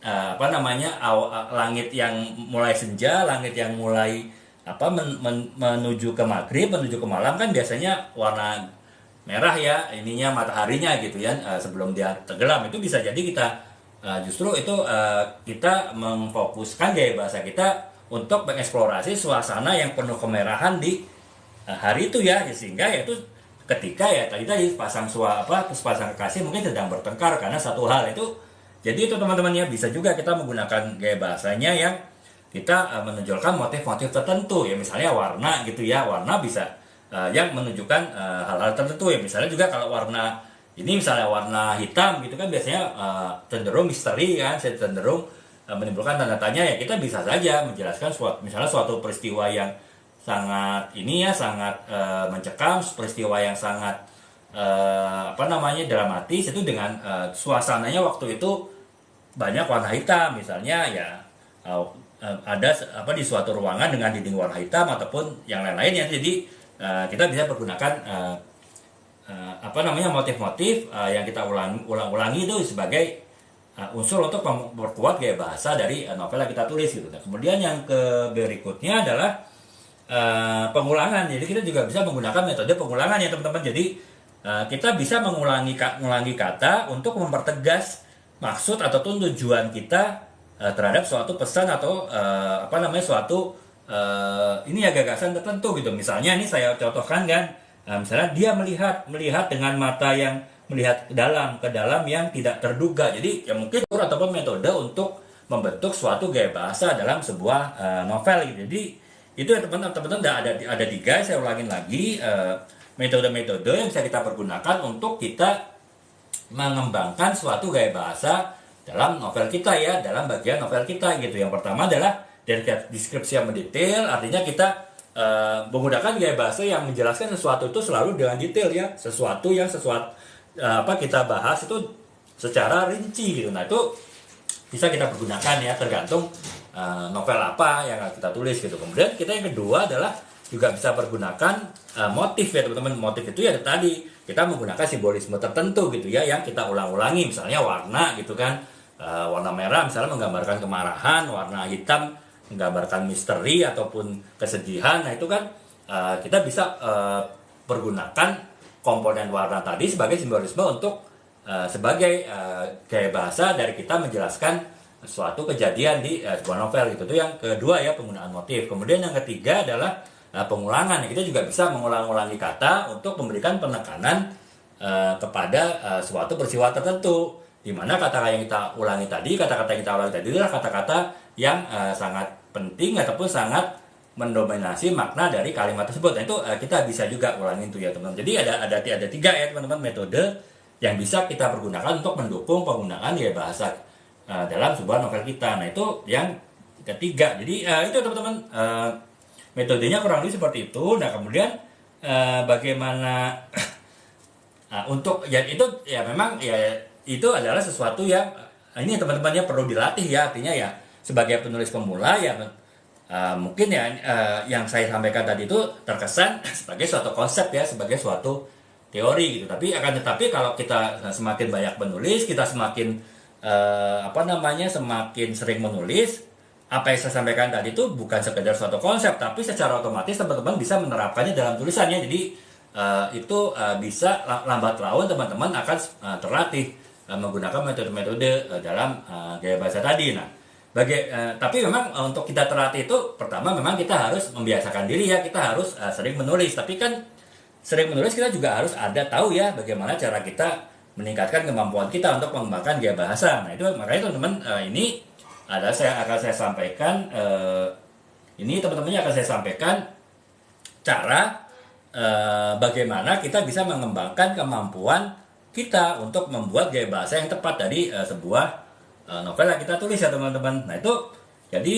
langit yang mulai senja, langit yang mulai menuju ke maghrib, menuju ke malam kan biasanya warna merah ya, ininya mataharinya gitu ya, sebelum dia tenggelam. Itu bisa jadi kita justru itu kita memfokuskan gaya bahasa kita untuk mengeksplorasi suasana yang penuh kemerahan di hari itu ya, sehingga yaitu ketika ya tadi sepasang kekasih mungkin sedang bertengkar karena satu hal itu. Jadi itu teman-teman ya, bisa juga kita menggunakan gaya bahasanya yang kita menonjolkan motif-motif tertentu ya, misalnya warna gitu ya, warna bisa yang menunjukkan hal-hal tertentu ya. Misalnya juga kalau warna ini misalnya warna hitam gitu kan biasanya cenderung misteri kan, cenderung menimbulkan tanda tanya ya. Kita bisa saja menjelaskan misalnya suatu peristiwa yang sangat sangat mencekam, peristiwa yang sangat dramatis itu dengan suasananya waktu itu banyak warna hitam misalnya ya, ada di suatu ruangan dengan dinding warna hitam ataupun yang lain-lain ya. Jadi kita bisa menggunakan motif-motif yang kita ulang-ulangi itu sebagai unsur untuk memperkuat gaya bahasa dari novel yang kita tulis gitu. Nah, kemudian yang berikutnya adalah pengulangan. Jadi kita juga bisa menggunakan metode pengulangan ya teman-teman. Jadi kita bisa mengulangi kata untuk mempertegas maksud ataupun tujuan kita terhadap suatu pesan atau suatu ini ya gagasan tertentu gitu. Misalnya ini saya contohkan kan, misalnya dia melihat dengan mata yang melihat ke dalam yang tidak terduga. Jadi ya mungkin ataupun metode untuk membentuk suatu gaya bahasa dalam sebuah novel gitu. Jadi itu ya teman-teman ada 3, saya ulangin lagi, metode-metode yang bisa kita pergunakan untuk kita mengembangkan suatu gaya bahasa dalam novel kita ya, dalam bagian novel kita gitu. Yang pertama adalah dari deskripsi yang mendetail, artinya kita menggunakan gaya bahasa yang menjelaskan sesuatu itu selalu dengan detail ya, sesuatu kita bahas itu secara rinci gitu. Nah itu bisa kita pergunakan ya, tergantung novel apa yang kita tulis gitu. Kemudian kita yang kedua adalah juga bisa pergunakan motif ya teman-teman. Motif itu ya tadi kita menggunakan simbolisme tertentu gitu ya, yang kita ulang-ulangi. Misalnya warna gitu kan, warna merah misalnya menggambarkan kemarahan, warna hitam menggambarkan misteri ataupun kesedihan. Nah itu kan kita bisa pergunakan komponen warna tadi sebagai simbolisme untuk sebagai gaya bahasa dari kita menjelaskan suatu kejadian di sebuah novel gitu. Itu yang kedua ya, penggunaan motif. Kemudian yang ketiga adalah pengulangan. Kita juga bisa mengulang-ulangi kata untuk memberikan penekanan kepada suatu peristiwa tertentu, di mana kata-kata yang kita ulangi tadi adalah kata-kata yang sangat penting ataupun sangat mendominasi makna dari kalimat tersebut. Nah itu kita bisa juga ulangi itu ya teman-teman. Jadi ada 3 ya teman-teman metode yang bisa kita pergunakan untuk mendukung penggunaan gaya bahasa dalam sebuah novel kita. Nah itu yang ketiga. Jadi itu teman-teman, metodenya kurang lebih seperti itu. Nah kemudian bagaimana untuk ya itu ya memang ya itu adalah sesuatu yang ini teman-temannya perlu dilatih ya. Artinya ya sebagai penulis pemula ya mungkin ya yang saya sampaikan tadi itu terkesan sebagai suatu konsep ya, sebagai suatu teori gitu. Tetapi kalau kita semakin banyak menulis, kita semakin semakin sering menulis, apa yang saya sampaikan tadi itu bukan sekedar suatu konsep, tapi secara otomatis teman-teman bisa menerapkannya dalam tulisannya. Jadi itu bisa lambat laun teman-teman akan terlatih menggunakan metode-metode dalam gaya bahasa tadi. Nah, tapi memang untuk kita terlatih itu pertama memang kita harus membiasakan diri ya, kita harus sering menulis. Tapi kan sering menulis kita juga harus tahu ya bagaimana cara kita meningkatkan kemampuan kita untuk mengembangkan gaya bahasa. Nah itu makanya teman-teman ini akan saya sampaikan cara bagaimana kita bisa mengembangkan kemampuan kita untuk membuat gaya bahasa yang tepat dari sebuah novel yang kita tulis ya teman-teman. Nah itu jadi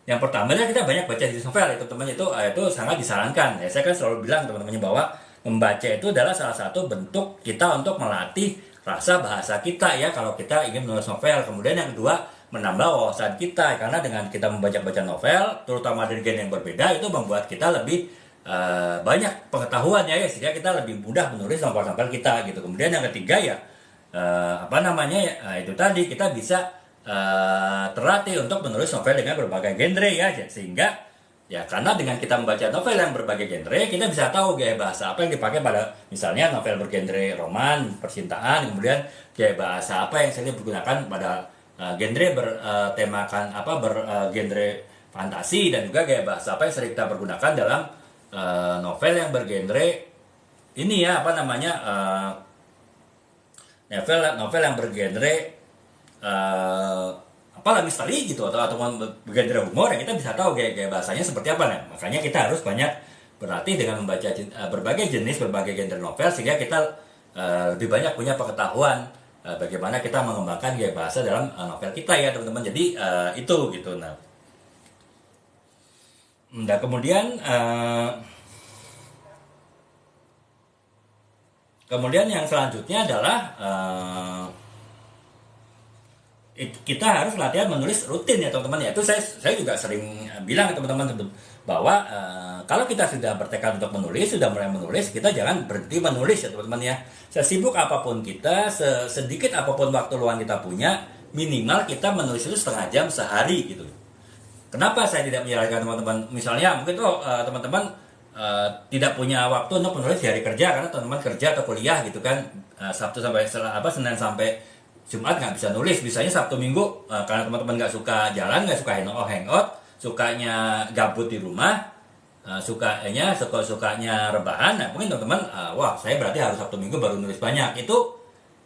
yang pertama kita banyak baca jenis novel ya teman-teman, itu sangat disarankan ya. Saya kan selalu bilang teman-teman bahwa membaca itu adalah salah satu bentuk kita untuk melatih rasa bahasa kita ya kalau kita ingin menulis novel. Kemudian yang kedua, menambah wawasan kita, karena dengan kita membaca novel terutama dari genre yang berbeda itu membuat kita lebih banyak pengetahuannya ya, sehingga kita lebih mudah menulis novel-novel kita gitu. Kemudian yang ketiga ya itu tadi kita bisa terlatih untuk menulis novel dengan berbagai genre ya, sehingga ya karena dengan kita membaca novel yang berbagai genre kita bisa tahu gaya bahasa apa yang dipakai pada misalnya novel bergenre roman, percintaan, kemudian gaya bahasa apa yang sering digunakan pada genre bertemakan bergenre fantasi, dan juga gaya bahasa apa yang sering kita pergunakan dalam novel yang bergenre ini ya novel yang bergenre misteri gitu atau bergenre humor, yang kita bisa tahu gaya bahasanya seperti apa. Nah, makanya kita harus banyak berlatih dengan membaca berbagai jenis, berbagai genre novel, sehingga kita lebih banyak punya pengetahuan bagaimana kita mengembangkan gaya bahasa dalam novel kita ya teman-teman. Jadi itu gitu. Nah kemudian yang selanjutnya adalah kita harus latihan menulis rutin ya teman-teman ya. Itu saya juga sering bilang ke teman-teman bahwa kalau kita sudah bertekad untuk menulis, sudah mulai menulis, kita jangan berhenti menulis ya teman-teman ya. Sesibuk apapun kita, sedikit apapun waktu luang kita punya, minimal kita menulis itu setengah jam sehari gitu. Kenapa saya tidak menyarankan teman-teman, misalnya mungkin teman-teman tidak punya waktu untuk menulis di hari kerja karena teman-teman kerja atau kuliah gitu kan, Sabtu sampai Senin sampai Jumat nggak bisa nulis, bisanya Sabtu Minggu karena teman-teman nggak suka jalan, nggak suka hangout, sukanya gabut di rumah, sukanya rebahan. Nah mungkin teman-teman wah saya berarti harus Sabtu Minggu baru nulis banyak. Itu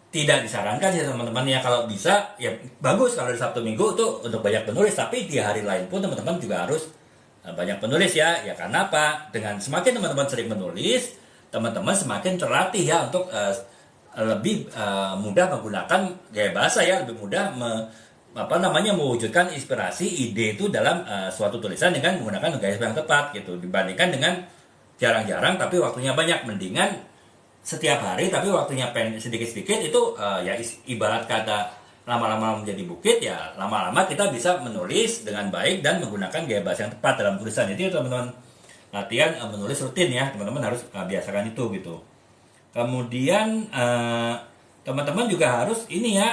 tidak disarankan sih teman-teman ya. Kalau bisa ya bagus kalau di Sabtu Minggu itu untuk banyak penulis, tapi di hari lain pun teman-teman juga harus banyak penulis ya. Ya karena apa? Dengan semakin teman-teman sering menulis, teman-teman semakin terlatih ya untuk lebih mudah menggunakan gaya bahasa ya, lebih mudah mewujudkan inspirasi ide itu dalam suatu tulisan dengan menggunakan gaya yang tepat gitu, dibandingkan dengan jarang-jarang tapi waktunya banyak. Mendingan setiap hari tapi waktunya sedikit-sedikit. Itu ya ibarat kata lama-lama menjadi bukit ya, lama-lama kita bisa menulis dengan baik dan menggunakan gaya bahasa yang tepat dalam tulisan. Jadi teman-teman latihan menulis rutin ya, teman-teman harus biasakan itu gitu. Kemudian teman-teman juga harus ini ya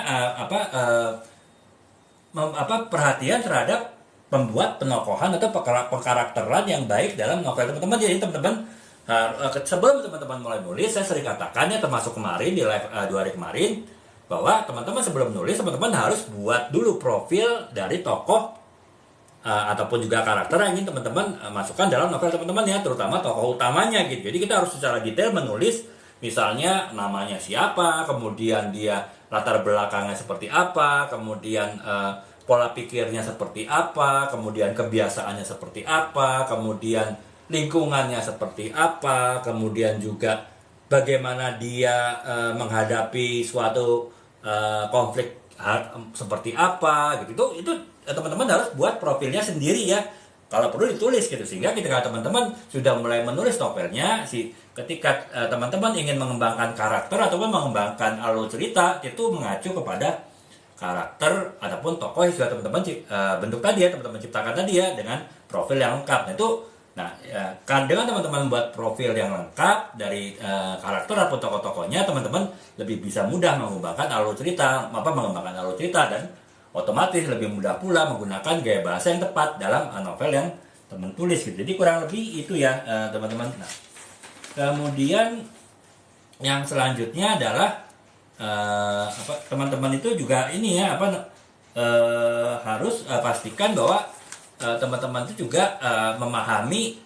perhatian terhadap pembuat penokohan atau pengkarakteran yang baik dalam novel teman-teman. Jadi teman-teman sebelum teman-teman mulai nulis, saya sering katakan ya, termasuk kemarin di live 2 hari kemarin, bahwa teman-teman sebelum nulis, teman-teman harus buat dulu profil dari tokoh ataupun juga karakter yang ingin teman-teman masukkan dalam novel teman-teman ya, terutama tokoh utamanya gitu. Jadi kita harus secara detail menulis, misalnya namanya siapa, kemudian dia latar belakangnya seperti apa, kemudian pola pikirnya seperti apa, kemudian kebiasaannya seperti apa, kemudian lingkungannya seperti apa, kemudian juga bagaimana dia menghadapi suatu konflik seperti apa gitu. Itu teman-teman harus buat profilnya sendiri ya, kalau perlu ditulis gitu, sehingga ketika teman-teman sudah mulai menulis novelnya, ketika teman-teman ingin mengembangkan karakter ataupun mengembangkan alur cerita, itu mengacu kepada karakter ataupun tokoh yang sudah teman-teman bentuk tadi ya, teman-teman ciptakan tadi ya, dengan profil yang lengkap. Kan dengan teman-teman buat profil yang lengkap dari karakter ataupun tokoh-tokohnya, teman-teman lebih bisa mudah mengembangkan alur cerita, dan otomatis lebih mudah pula menggunakan gaya bahasa yang tepat dalam novel yang teman tulis gitu. Jadi kurang lebih itu ya teman-teman. Nah, kemudian yang selanjutnya adalah teman-teman itu juga ini ya harus pastikan bahwa teman-teman itu juga memahami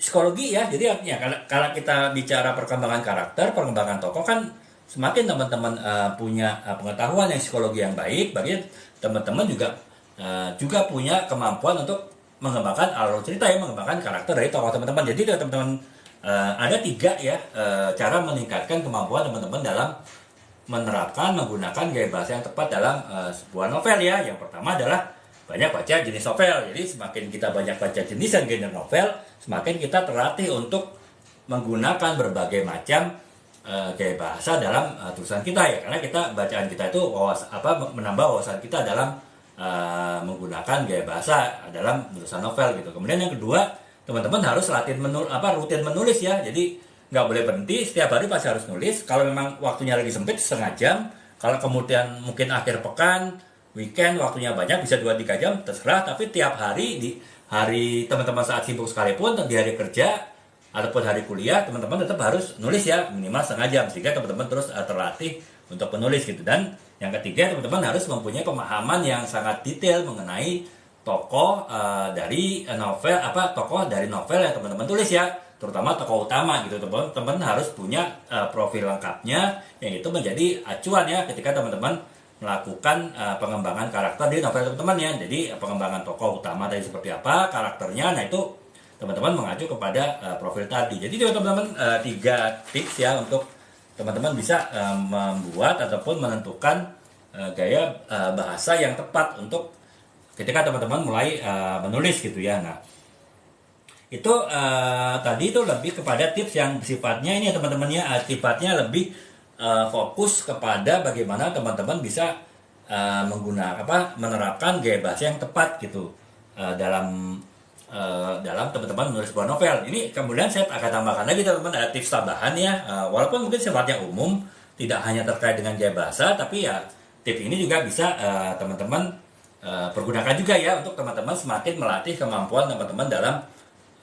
psikologi ya. Jadi artinya kalau kita bicara perkembangan karakter, perkembangan tokoh, kan semakin teman-teman punya pengetahuan yang psikologi yang baik, bagi teman-teman juga punya kemampuan untuk mengembangkan alur cerita ya, mengembangkan karakter dari tokoh teman-teman. Jadi teman-teman ada 3 ya cara meningkatkan kemampuan teman-teman dalam menerapkan menggunakan gaya bahasa yang tepat dalam sebuah novel ya. Yang pertama adalah banyak baca jenis novel. Jadi semakin kita banyak baca jenis dan genre novel, semakin kita terlatih untuk menggunakan berbagai macam gaya bahasa dalam tulisan kita ya. Karena bacaan kita itu menambah wawasan kita dalam menggunakan gaya bahasa dalam tulisan novel gitu. Kemudian yang kedua, teman-teman harus rutin menulis ya. Jadi nggak boleh berhenti, setiap hari pasti harus nulis. Kalau memang waktunya lagi sempit, setengah jam. Kalau kemudian mungkin akhir pekan, weekend waktunya banyak, bisa 2-3 jam, terserah. Tapi tiap hari, di hari teman-teman saat sibuk sekalipun, di hari kerja ataupun hari kuliah, teman-teman tetap harus nulis ya, minimal setengah jam, sehingga teman-teman terus terlatih untuk menulis gitu. Dan yang ketiga, teman-teman harus mempunyai pemahaman yang sangat detail mengenai tokoh dari novel yang teman-teman tulis ya, terutama tokoh utama gitu. Teman-teman harus punya profil lengkapnya, yang itu menjadi acuan ya ketika teman-teman melakukan pengembangan karakter di novel teman-teman ya. Jadi pengembangan tokoh utama tadi seperti apa, karakternya, nah itu teman-teman mengacu kepada profil tadi. Jadi teman-teman 3 tips ya untuk teman-teman bisa membuat ataupun menentukan gaya bahasa yang tepat untuk ketika teman-teman mulai menulis gitu ya. Nah, itu tadi itu lebih kepada tips yang sifatnya ini ya teman-teman ya, sifatnya lebih fokus kepada bagaimana teman-teman bisa menerapkan gaya bahasa yang tepat gitu dalam teman-teman menulis sebuah novel. Ini kemudian saya akan tambahkan lagi teman-teman, ada tips tambahan ya, walaupun mungkin sifatnya umum, tidak hanya terkait dengan gaya bahasa, tapi ya tips ini juga bisa teman-teman pergunakan juga ya untuk teman-teman semakin melatih kemampuan teman-teman dalam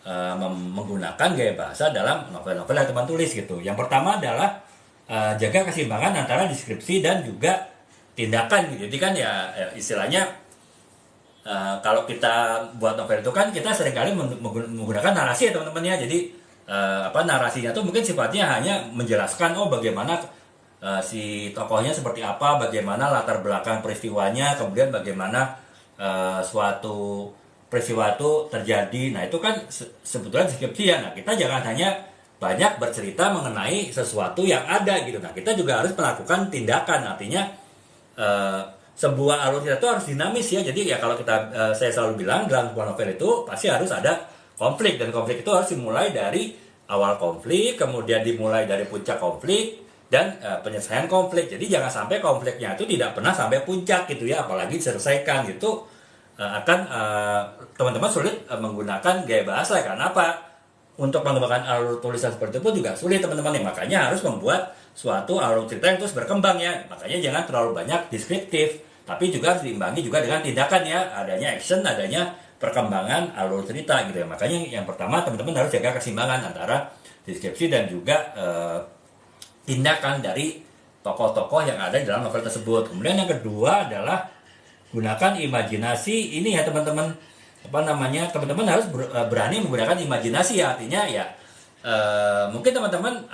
menggunakan gaya bahasa dalam novel-novel yang teman tulis gitu. Yang pertama adalah jaga keseimbangan antara deskripsi dan juga tindakan gitu. Jadi kan ya istilahnya kalau kita buat novel itu kan kita seringkali menggunakan narasi ya teman-teman ya. Jadi narasinya tuh mungkin sifatnya hanya menjelaskan bagaimana si tokohnya seperti apa, bagaimana latar belakang peristiwanya, kemudian bagaimana suatu peristiwa itu terjadi. Nah itu kan sebetulnya deskripsi ya. Nah kita jangan hanya banyak bercerita mengenai sesuatu yang ada gitu. Nah kita juga harus melakukan tindakan. Artinya sebuah alur cerita itu harus dinamis ya. Jadi ya kalau kita saya selalu bilang dalam sebuah novel itu pasti harus ada konflik, dan konflik itu harus dimulai dari awal konflik, kemudian dimulai dari puncak konflik dan penyelesaian konflik. Jadi jangan sampai konfliknya itu tidak pernah sampai puncak gitu ya, apalagi diselesaikan gitu akan teman-teman sulit menggunakan gaya bahasa. Karena apa? Untuk mengembangkan alur tulisan seperti itu pun juga sulit teman-teman ya. Makanya harus membuat suatu alur cerita yang terus berkembang ya. Makanya jangan terlalu banyak deskriptif, tapi juga harus diimbangi juga dengan tindakan ya. Adanya action, adanya perkembangan alur cerita gitu ya. Makanya yang pertama teman-teman harus jaga keseimbangan antara deskripsi dan juga tindakan dari tokoh-tokoh yang ada di dalam novel tersebut. Kemudian yang kedua adalah gunakan imajinasi. Ini ya teman-teman, teman-teman harus berani menggunakan imajinasi ya. Artinya ya mungkin teman-teman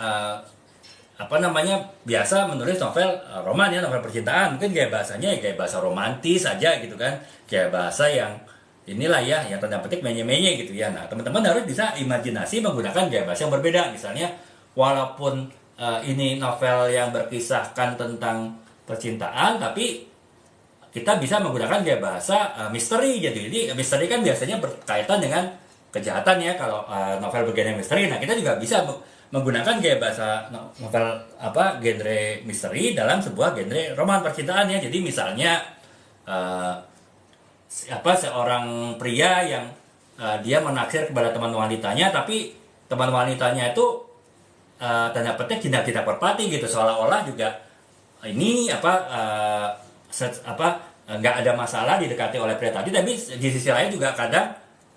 biasa menulis novel roman ya, novel percintaan, mungkin gaya bahasanya ya gaya bahasa romantis aja gitu kan, gaya bahasa yang inilah ya, yang tanda petik menye-menye gitu ya. Nah teman-teman harus bisa imajinasi menggunakan gaya bahasa yang berbeda. Misalnya walaupun ini novel yang berkisahkan tentang percintaan, tapi kita bisa menggunakan gaya bahasa misteri. Jadi misteri kan biasanya berkaitan dengan kejahatan ya kalau novel bergenre misteri. Nah kita juga bisa menggunakan gaya bahasa novel genre misteri dalam sebuah genre roman percintaan ya. Jadi misalnya seorang pria yang dia menaksir kepada teman wanitanya, tapi teman wanitanya itu tanda petik tidak berpati gitu, seolah-olah juga ini nggak ada masalah didekati oleh pria tadi, tapi di sisi lain juga kadang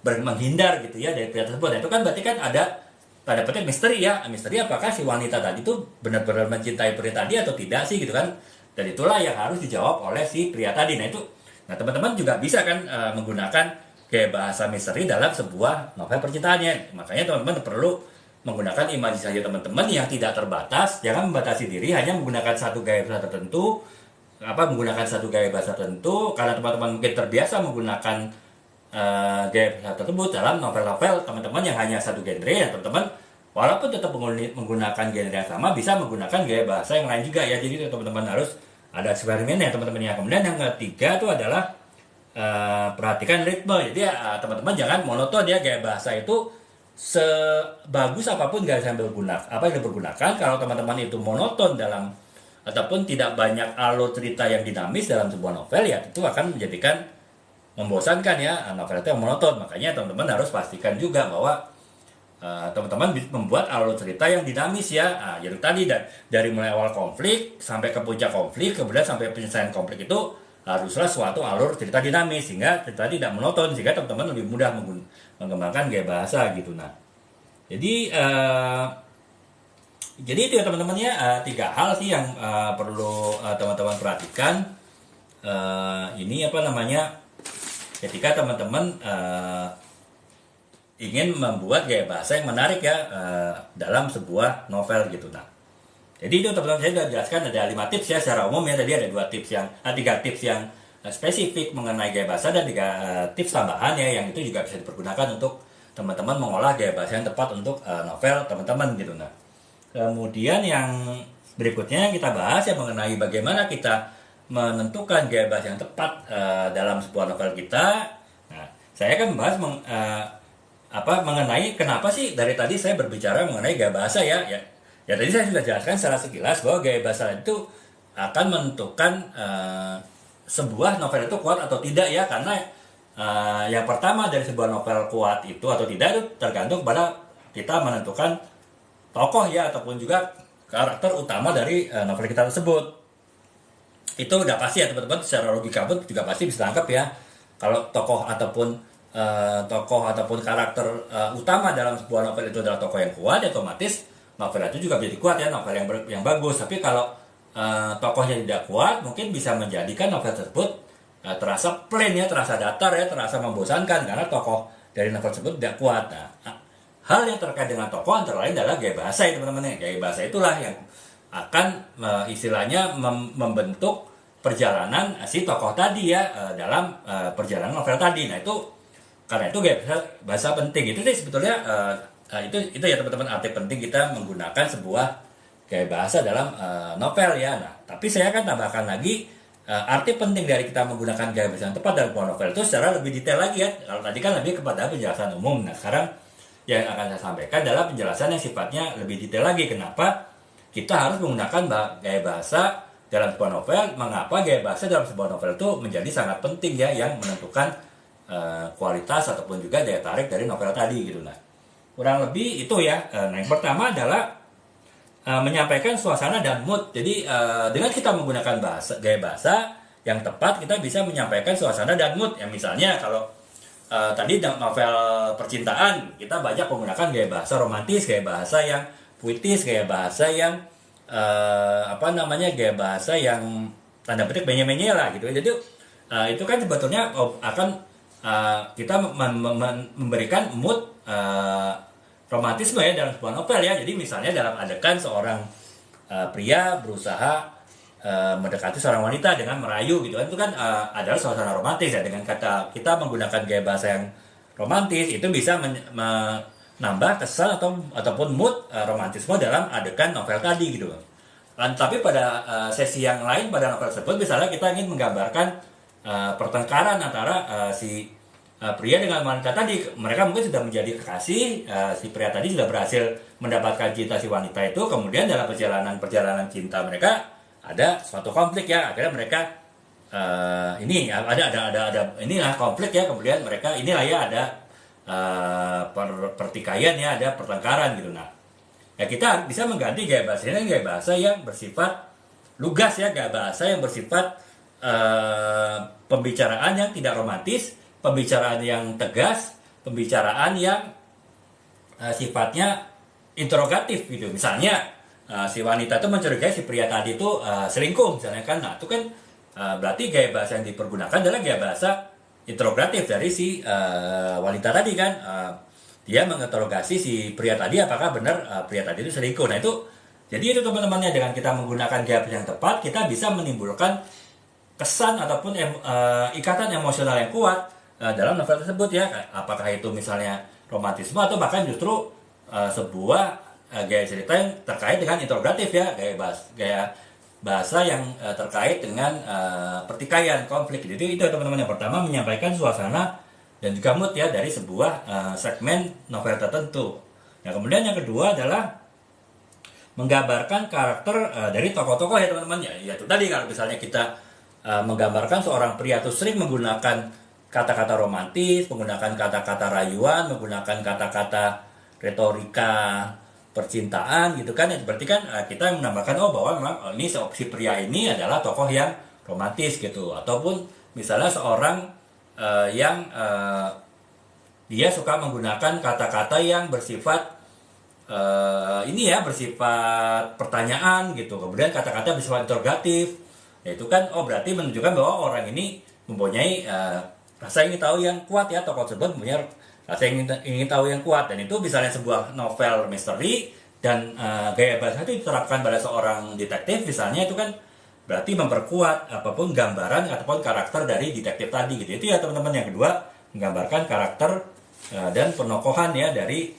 menghindar gitu ya dari pria tersebut. Nah, itu kan berarti kan ada tanda petik misteri ya. Misteri apakah si wanita tadi itu benar-benar mencintai pria tadi atau tidak sih gitu kan. Dan itulah yang harus dijawab oleh si pria tadi. Nah teman-teman juga bisa kan menggunakan gaya bahasa misteri dalam sebuah novel percintaannya. Makanya teman-teman perlu menggunakan imajinasi teman-teman yang tidak terbatas. Jangan membatasi diri hanya menggunakan satu gaya bahasa tertentu, karena teman-teman mungkin terbiasa menggunakan gaya bahasa tersebut dalam novel-novel teman-teman yang hanya satu genre. Ya teman-teman walaupun tetap menggunakan genre yang sama, bisa menggunakan gaya bahasa yang lain juga ya. Jadi teman-teman harus ada eksperimen ya teman-teman ya. Kemudian yang ketiga itu adalah perhatikan ritme. Jadi teman-teman jangan monoton ya. Gaya bahasa itu sebagus apapun gaya yang dipergunakan, kalau teman-teman itu monoton dalam ataupun tidak banyak alur cerita yang dinamis dalam sebuah novel, ya itu akan menjadikan membosankan ya, novel itu yang monoton. Makanya teman-teman harus pastikan juga bahwa teman-teman membuat alur cerita yang dinamis ya. Jadi tadi dari mulai awal konflik sampai ke puncak konflik, kemudian sampai penyelesaian konflik itu haruslah suatu alur cerita dinamis sehingga cerita tidak monoton, sehingga teman-teman lebih mudah mengembangkan gaya bahasa gitu. Nah, jadi itu ya teman-teman ya, 3 hal sih yang perlu teman-teman perhatikan. Ketika teman-teman ingin membuat gaya bahasa yang menarik ya dalam sebuah novel gitu. Nah, jadi itu teman-teman, saya sudah jelaskan ada 5 tips ya secara umum ya. Tadi ada 3 tips yang spesifik mengenai gaya bahasa dan 3 tips tambahan ya, yang itu juga bisa dipergunakan untuk teman-teman mengolah gaya bahasa yang tepat untuk novel teman-teman gitu. Nah, kemudian yang berikutnya kita bahas ya mengenai bagaimana kita menentukan gaya bahasa yang tepat dalam sebuah novel kita. Nah, saya akan membahas mengenai kenapa sih dari tadi saya berbicara mengenai gaya bahasa ya. Ya tadi saya sudah jelaskan secara sekilas bahwa gaya bahasa itu akan menentukan sebuah novel itu kuat atau tidak ya, karena yang pertama dari sebuah novel kuat itu atau tidak itu tergantung pada kita menentukan tokoh ya, ataupun juga karakter utama dari novel kita tersebut. Itu udah pasti ya teman-teman, secara logika pun juga pasti bisa tangkap ya. Kalau tokoh ataupun tokoh ataupun karakter utama dalam sebuah novel itu adalah tokoh yang kuat, ya otomatis novel itu juga menjadi kuat ya, novel yang bagus. Tapi kalau tokohnya tidak kuat, mungkin bisa menjadikan novel tersebut terasa plain ya, terasa datar ya, terasa membosankan karena tokoh dari novel tersebut tidak kuat. Nah, hal yang terkait dengan tokoh antara lain adalah gaya bahasa ya teman-teman ya. Gaya bahasa itulah yang akan istilahnya membentuk perjalanan si tokoh tadi ya dalam perjalanan novel tadi. Nah itu karena itu gaya bahasa penting itu sih sebetulnya itu ya teman-teman, arti penting kita menggunakan sebuah gaya bahasa dalam novel ya. Nah tapi saya akan tambahkan lagi arti penting dari kita menggunakan gaya bahasa yang tepat dalam sebuah novel itu secara lebih detail lagi ya. Kalau tadi kan lebih kepada penjelasan umum, nah sekarang yang akan saya sampaikan adalah penjelasan yang sifatnya lebih detail lagi. Kenapa kita harus menggunakan gaya bahasa dalam sebuah novel, mengapa gaya bahasa dalam sebuah novel itu menjadi sangat penting ya, yang menentukan kualitas ataupun juga daya tarik dari novel tadi gitu. Nah kurang lebih itu ya. Nah yang pertama adalah menyampaikan suasana dan mood. Jadi dengan kita menggunakan gaya bahasa yang tepat, kita bisa menyampaikan suasana dan mood. Ya misalnya kalau tadi novel percintaan, kita banyak menggunakan gaya bahasa romantis, gaya bahasa yang puitis, gaya bahasa yang gaya bahasa yang tanda petik menye-menye lah gitu. Jadi itu kan sebetulnya akan kita memberikan mood romantisme ya dalam sebuah novel ya. Jadi misalnya dalam adegan seorang pria berusaha mendekati seorang wanita dengan merayu gitu kan, itu kan adalah suasana romantis ya. Dengan kata kita menggunakan gaya bahasa yang romantis, itu bisa menambah kesan ataupun mood romantisme dalam adegan novel tadi gitu. Tapi pada sesi yang lain pada novel tersebut, misalnya kita ingin menggambarkan pertengkaran antara si pria dengan wanita tadi, mereka mungkin sudah menjadi kekasih, si pria tadi sudah berhasil mendapatkan cinta si wanita itu, kemudian dalam perjalanan cinta mereka ada suatu konflik ya, akhirnya mereka ini ada inilah konflik ya, kemudian mereka inilah ya ada pertikaian ya, ada pertengkaran gitu. Nah ya kita bisa mengganti gaya bahasa ini, gaya bahasa yang bersifat lugas ya, gaya bahasa yang bersifat pembicaraan yang tidak romantis, pembicaraan yang tegas, pembicaraan yang sifatnya interrogatif gitu. Misalnya si wanita itu mencurigai si pria tadi itu selingkuh misalnya kan. Nah itu kan berarti gaya bahasa yang dipergunakan adalah gaya bahasa interrogatif dari si wanita tadi kan. Dia menginterogasi si pria tadi apakah benar pria tadi itu selingkuh. Nah itu jadi itu teman-temannya, dengan kita menggunakan gaya bahasa yang tepat, kita bisa menimbulkan kesan ataupun ikatan emosional yang kuat dalam novel tersebut ya. Apakah itu misalnya romantisme atau bahkan justru sebuah gaya cerita yang terkait dengan interrogatif ya, gaya bahasa yang terkait dengan pertikaian, konflik. Jadi itu teman-teman, yang pertama menyampaikan suasana dan juga mood ya dari sebuah segmen novel tertentu. Nah kemudian yang kedua adalah menggambarkan karakter dari tokoh-tokoh ya teman-teman ya. Itu tadi kalau misalnya kita menggambarkan seorang pria itu sering menggunakan kata-kata romantis, menggunakan kata-kata rayuan, menggunakan kata-kata retorika percintaan gitu kan, ya berarti kan kita menambahkan bahwa memang ini si pria ini adalah tokoh yang romantis gitu. Ataupun misalnya seorang yang dia suka menggunakan kata-kata yang bersifat bersifat pertanyaan gitu, kemudian kata-kata bersifat interrogatif. Ya itu kan berarti menunjukkan bahwa orang ini mempunyai rasa ingin tahu yang kuat ya, tokoh tersebut mempunyai rasa ingin tahu yang kuat. Dan itu misalnya sebuah novel misteri dan gaya bahasa itu diterapkan pada seorang detektif misalnya, itu kan berarti memperkuat apapun gambaran ataupun karakter dari detektif tadi gitu. Itu ya teman-teman. Yang kedua, menggambarkan karakter dan penokohan ya dari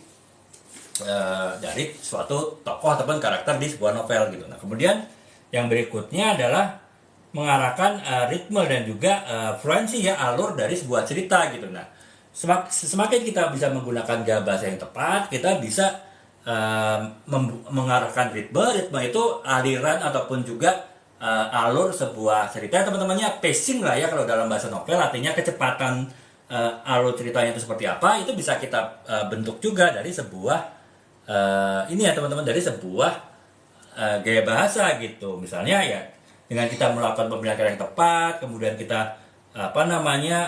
suatu tokoh ataupun karakter di sebuah novel gitu. Nah kemudian yang berikutnya adalah mengarahkan ritme dan juga fluensi ya, alur dari sebuah cerita gitu. Nah semakin kita bisa menggunakan gaya bahasa yang tepat, kita bisa mengarahkan ritme itu aliran ataupun juga alur sebuah cerita teman-temannya, pacing lah ya kalau dalam bahasa novel, artinya kecepatan alur ceritanya itu seperti apa, itu bisa kita bentuk juga dari sebuah ini ya teman-teman, dari sebuah gaya bahasa gitu. Misalnya ya dengan kita melakukan pemilihan yang tepat, kemudian kita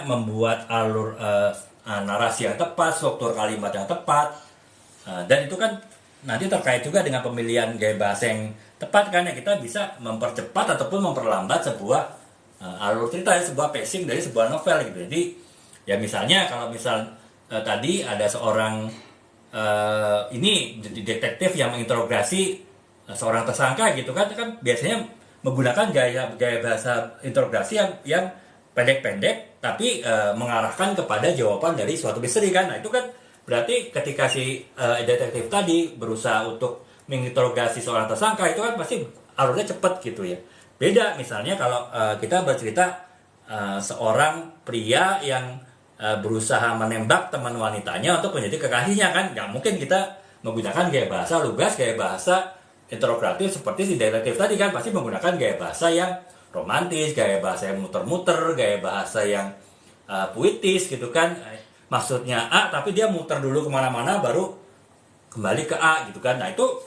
membuat alur narasi yang tepat, struktur kalimat yang tepat. Dan itu kan nanti terkait juga dengan pemilihan gaya bahasa yang tepat kan ya, kita bisa mempercepat ataupun memperlambat sebuah alur cerita, sebuah pacing dari sebuah novel gitu. Jadi ya misalnya kalau tadi ada seorang ini detektif yang menginterogasi seorang tersangka gitu kan biasanya menggunakan gaya bahasa interogasi yang pendek-pendek tapi mengarahkan kepada jawaban dari suatu misteri kan. Nah itu kan berarti ketika si detektif tadi berusaha untuk menginterogasi seorang tersangka itu kan pasti alurnya cepat gitu ya. Beda misalnya kalau kita bercerita seorang pria yang berusaha menembak teman wanitanya untuk menjadi kekasihnya kan, nggak mungkin kita menggunakan gaya bahasa lugas, gaya bahasa interrogatif seperti si detektif tadi kan, pasti menggunakan gaya bahasa yang romantis, gaya bahasa yang muter-muter, gaya bahasa yang puitis gitu kan. Maksudnya A tapi dia muter dulu kemana-mana baru kembali ke A gitu kan. Nah itu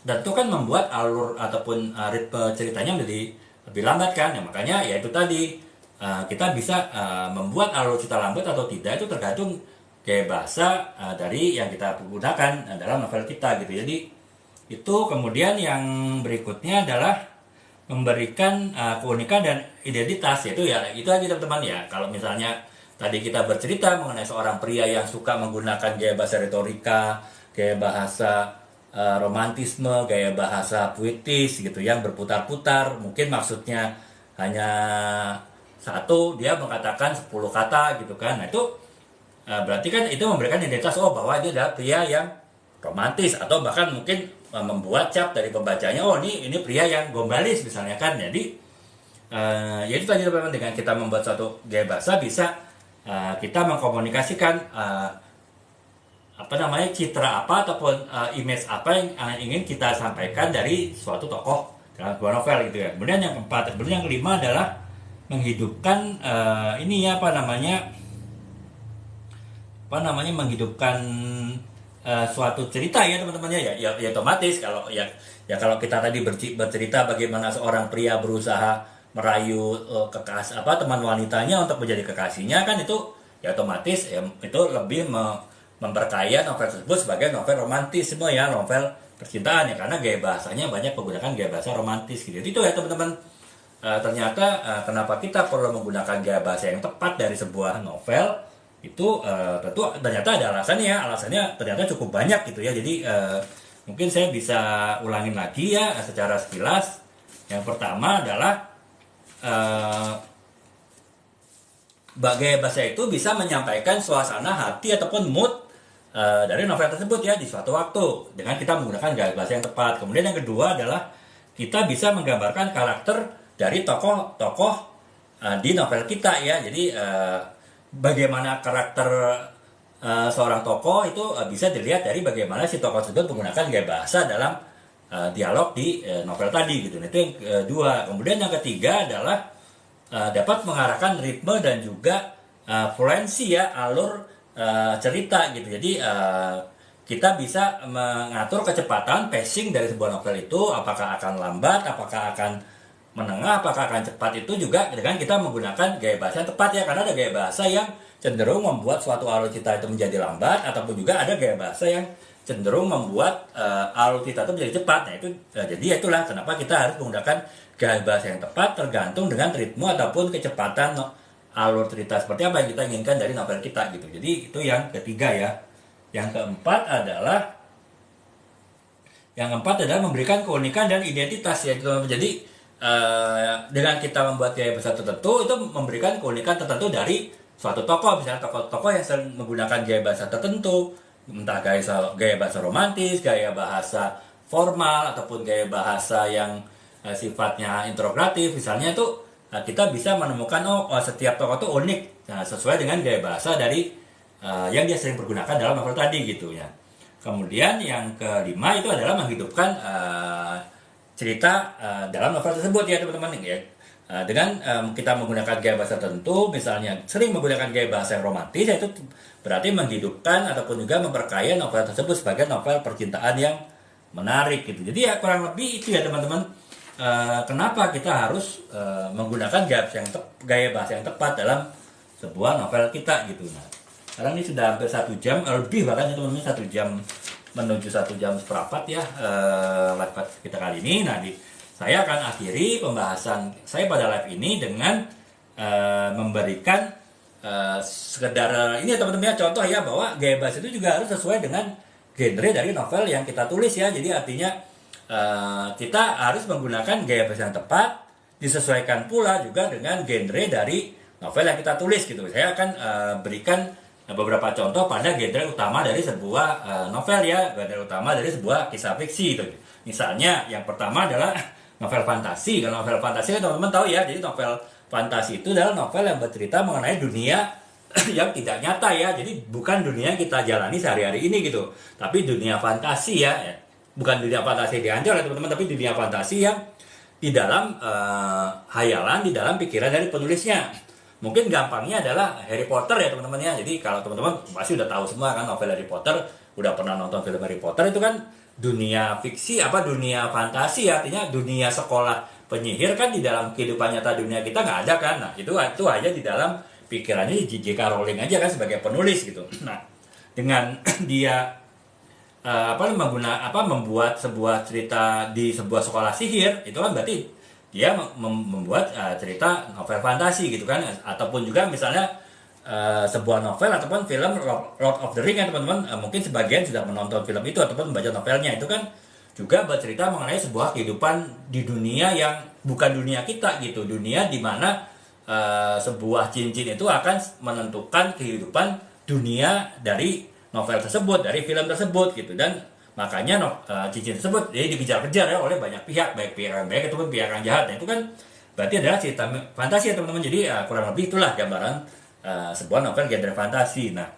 kan membuat alur ataupun ritme ceritanya menjadi lebih lambat kan ya. Makanya ya itu tadi kita bisa membuat alur cerita lambat atau tidak itu tergantung gaya bahasa dari yang kita gunakan dalam novel kita gitu. Jadi itu kemudian yang berikutnya adalah memberikan keunikan dan identitas, yaitu ya itu aja teman-teman ya. Kalau misalnya tadi kita bercerita mengenai seorang pria yang suka menggunakan gaya bahasa retorika, gaya bahasa romantisme, gaya bahasa puitis gitu yang berputar-putar, mungkin maksudnya hanya satu, dia mengatakan 10 kata gitu kan. Nah itu berarti kan itu memberikan identitas bahwa dia adalah pria yang romantis, atau bahkan mungkin membuat cap dari pembacanya, ini pria yang gombalis misalnya kan. Jadi ya itu tadi teman-teman, dengan kita membuat suatu gaya bahasa bisa kita mengkomunikasikan citra apa ataupun image apa yang ingin kita sampaikan dari suatu tokoh dalam sebuah novel gitu ya. Kemudian yang keempat, kemudian yang kelima adalah menghidupkan menghidupkan suatu cerita ya teman-teman ya otomatis kalau kita tadi bercerita bagaimana seorang pria berusaha merayu teman wanitanya untuk menjadi kekasihnya kan, itu ya otomatis ya, itu lebih memperkaya novel tersebut sebagai novel romantis semua ya, novel percintaan ya, karena gaya bahasanya banyak menggunakan gaya bahasa romantis gitu. Jadi itu ya teman-teman, ternyata kenapa kita perlu menggunakan gaya bahasa yang tepat dari sebuah novel itu tentu ternyata ada alasannya ternyata cukup banyak gitu ya. Jadi mungkin saya bisa ulangin lagi ya secara sekilas. Yang pertama adalah gaya bahasa itu bisa menyampaikan suasana hati ataupun mood dari novel tersebut ya di suatu waktu dengan kita menggunakan gaya bahasa yang tepat. Kemudian yang kedua adalah kita bisa menggambarkan karakter dari tokoh-tokoh di novel kita ya. Jadi bagaimana karakter seorang tokoh itu bisa dilihat dari bagaimana si tokoh tersebut menggunakan gaya bahasa dalam dialog di novel tadi gitu. Itu yang kedua. Kemudian yang ketiga adalah dapat mengarahkan ritme dan juga fluensi ya, alur cerita gitu. Jadi kita bisa mengatur kecepatan pacing dari sebuah novel itu, apakah akan lambat, apakah akan menengah, apakah akan cepat, itu juga dengan kita menggunakan gaya bahasa yang tepat ya. Karena ada gaya bahasa yang cenderung membuat suatu alur cerita itu menjadi lambat, ataupun juga ada gaya bahasa yang cenderung membuat alur cerita itu menjadi cepat. Nah itu jadi itulah kenapa kita harus menggunakan gaya bahasa yang tepat tergantung dengan ritme ataupun kecepatan alur cerita seperti apa yang kita inginkan dari novel kita gitu. Jadi itu yang ketiga ya. Yang keempat adalah memberikan keunikan dan identitas ya. Jadi dengan kita membuat gaya bahasa tertentu itu memberikan keunikan tertentu dari suatu tokoh. Misalnya tokoh-tokoh yang sering menggunakan gaya bahasa tertentu, entah gaya bahasa romantis, gaya bahasa formal, ataupun gaya bahasa yang sifatnya interrogatif misalnya, itu kita bisa menemukan setiap tokoh itu unik sesuai dengan gaya bahasa dari yang dia sering pergunakan dalam novel tadi gitu ya. Kemudian yang kelima itu adalah menghidupkan cerita dalam novel tersebut ya teman-teman ya. Dengan kita menggunakan gaya bahasa tertentu, misalnya sering menggunakan gaya bahasa yang romantis, itu berarti menghidupkan ataupun juga memperkaya novel tersebut sebagai novel percintaan yang menarik gitu. Jadi ya kurang lebih itu ya teman-teman, kenapa kita harus menggunakan gaya bahasa yang tepat dalam sebuah novel kita gitu. Nah, Sekarang ini sudah hampir 1 jam, lebih bahkan ya teman-teman, 1 jam menuju 1 jam seperempat ya live kita kali ini. Nah, saya akan akhiri pembahasan saya pada live ini dengan memberikan sekedar ini ya teman-teman ya, contoh ya, bahwa gaya bahasa itu juga harus sesuai dengan genre dari novel yang kita tulis ya. Jadi artinya kita harus menggunakan gaya bahasa yang tepat, disesuaikan pula juga dengan genre dari novel yang kita tulis gitu. Saya akan berikan beberapa contoh pada genre utama dari sebuah novel ya, genre utama dari sebuah kisah fiksi gitu. Misalnya yang pertama adalah novel fantasi. Kalau novel fantasi kan teman-teman tahu ya, jadi novel fantasi itu adalah novel yang bercerita mengenai dunia yang tidak nyata ya. Jadi bukan dunia yang kita jalani sehari-hari ini gitu, tapi dunia fantasi ya. Bukan dunia fantasi dianjur oleh teman-teman, tapi dunia fantasi yang di dalam hayalan, di dalam pikiran dari penulisnya. Mungkin gampangnya adalah Harry Potter ya teman-teman ya. Jadi kalau teman-teman pasti udah tahu semua kan novel Harry Potter, udah pernah nonton film Harry Potter, itu kan dunia fiksi, dunia fantasi, artinya dunia sekolah penyihir kan di dalam kehidupan nyata dunia kita nggak ada kan. Nah itu aja di dalam pikirannya J.K. Rowling aja kan sebagai penulis gitu. Nah dengan dia membuat sebuah cerita di sebuah sekolah sihir, itu kan berarti dia membuat cerita novel fantasi gitu kan. Ataupun juga misalnya sebuah novel ataupun film Lord of the Ring ya teman-teman, mungkin sebagian sudah menonton film itu ataupun membaca novelnya, itu kan juga bercerita mengenai sebuah kehidupan di dunia yang bukan dunia kita gitu, dunia di mana sebuah cincin itu akan menentukan kehidupan dunia dari novel tersebut, dari film tersebut gitu. Dan makanya cincin tersebut jadi dikejar-kejar ya oleh banyak pihak, baik pihak yang baik ataupun pihak yang jahat. Nah itu kan berarti adalah cerita fantasi ya teman-teman. Jadi kurang lebih itulah gambaran sebuah novel genre fantasi. Nah